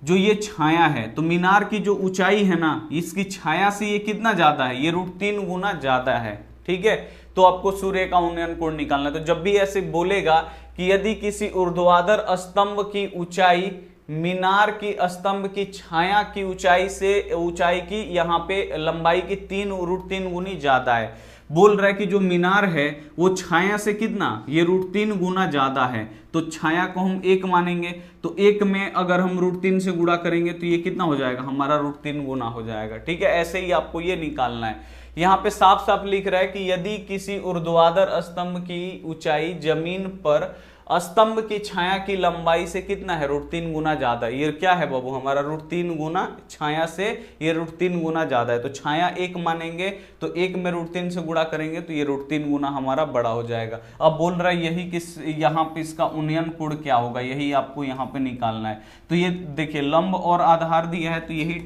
[SPEAKER 1] जो ये छाया है, तो मीनार की जो ऊंचाई है ना, इसकी छाया से ये कितना ज्यादा है, ये √3 गुना ज्यादा है। ठीक है, तो आपको सूर्य का उन्नयन कोण निकालना है। तो जब भी ऐसे बोलेगा कि यदि किसी ऊर्ध्वाधर स्तंभ की ऊंचाई मीनार की स्तंभ की छाया की ऊंचाई से, ऊंचाई की यहाँ पे लंबाई की √3 गुनी ज्यादा है, बोल रहा है कि जो मीनार है वो छाया से कितना, ये √3 गुना ज्यादा है, तो छाया को हम 1 मानेंगे, तो 1 में अगर हम √3 से गुणा करेंगे तो ये कितना हो जाएगा, हमारा √3 गुना हो जाएगा। ठीक है, ऐसे ही आपको ये निकालना है। यहाँ पे साफ साफ लिख रहा है कि यदि किसी ऊर्ध्वाधर स्तंभ की ऊंचाई जमीन पर स्तंभ की छाया की लंबाई से कितना है, √3 गुना ज्यादा। ये क्या है बाबू, हमारा √3 गुना, छाया से ये √3 गुना ज्यादा है, तो छाया 1 मानेंगे, तो 1 में √3 से गुणा करेंगे तो ये √3 गुना हमारा बड़ा हो जाएगा। अब बोल रहा है यही किस, यहाँ पे इसका उन्नयन कोण क्या होगा, यही आपको यहाँ पे निकालना है। तो ये देखिए लंब और आधार दिया है, तो यही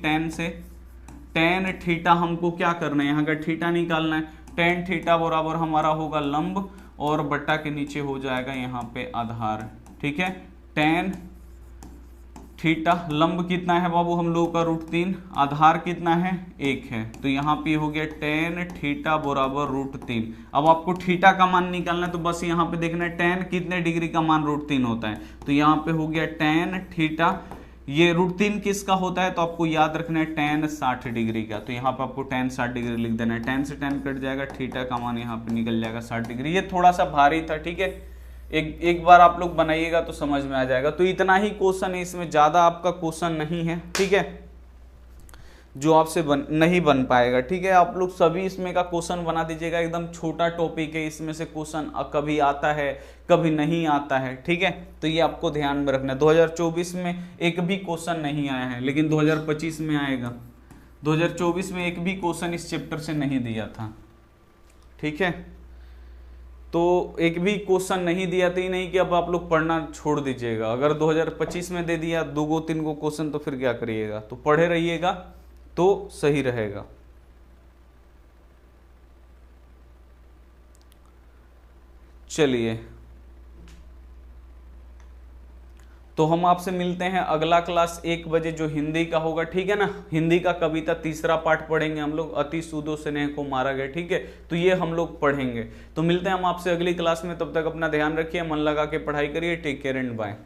[SPEAKER 1] tan थीटा हमको क्या करना है, यहाँ का थीटा निकालना है। tan थीटा बराबर हमारा होगा लंब और बट्टा के नीचे हो जाएगा यहाँ पे आधार। ठीक है, tan थीटा, लंब कितना है बाबू हम लोग का √3, आधार कितना है 1 है, तो यहाँ पे हो गया tan थीटा बराबर √3। अब आपको थीटा का मान निकालना है, तो बस यहाँ पे देखना है tan कितने डिग्री का मान √3 होता है, तो यहाँ पे हो गया tan थीटा, ये √3 किसका होता है, तो आपको याद रखना है tan 60 डिग्री का, तो यहाँ पे आपको tan 60 डिग्री लिख देना है। tan से tan कट जाएगा, थीटा का मान यहाँ पे निकल जाएगा 60 डिग्री। ये थोड़ा सा भारी था, ठीक है, एक बार आप लोग बनाइएगा तो समझ में आ जाएगा। तो इतना ही क्वेश्चन है, इसमें ज्यादा आपका क्वेश्चन नहीं है। ठीक है, जो आपसे नहीं बन पाएगा। ठीक है, आप लोग सभी इसमें का क्वेश्चन बना दीजिएगा, एकदम छोटा टॉपिक है, इसमें से क्वेश्चन कभी आता है कभी नहीं आता है। ठीक है, तो ये आपको ध्यान में रखना है। 2024 में एक भी क्वेश्चन नहीं आया है, लेकिन 2025 में आएगा। 2024 में एक भी क्वेश्चन इस चैप्टर से नहीं दिया था। ठीक है, तो एक भी क्वेश्चन नहीं दिया तो ही नहीं कि अब आप लोग पढ़ना छोड़ दीजिएगा। अगर 2025 में दे दिया 2-3 को क्वेश्चन तो फिर क्या करिएगा, तो पढ़े रहिएगा तो सही रहेगा। चलिए, तो हम आपसे मिलते हैं अगला क्लास 1 बजे, जो हिंदी का होगा। ठीक है ना, हिंदी का कविता तीसरा पार्ट पढ़ेंगे हम लोग, अति सूदो स्नेह को मारा गया। ठीक है, तो ये हम लोग पढ़ेंगे। तो मिलते हैं हम आपसे अगली क्लास में, तब तक अपना ध्यान रखिए, मन लगा के पढ़ाई करिए। Take care and bye.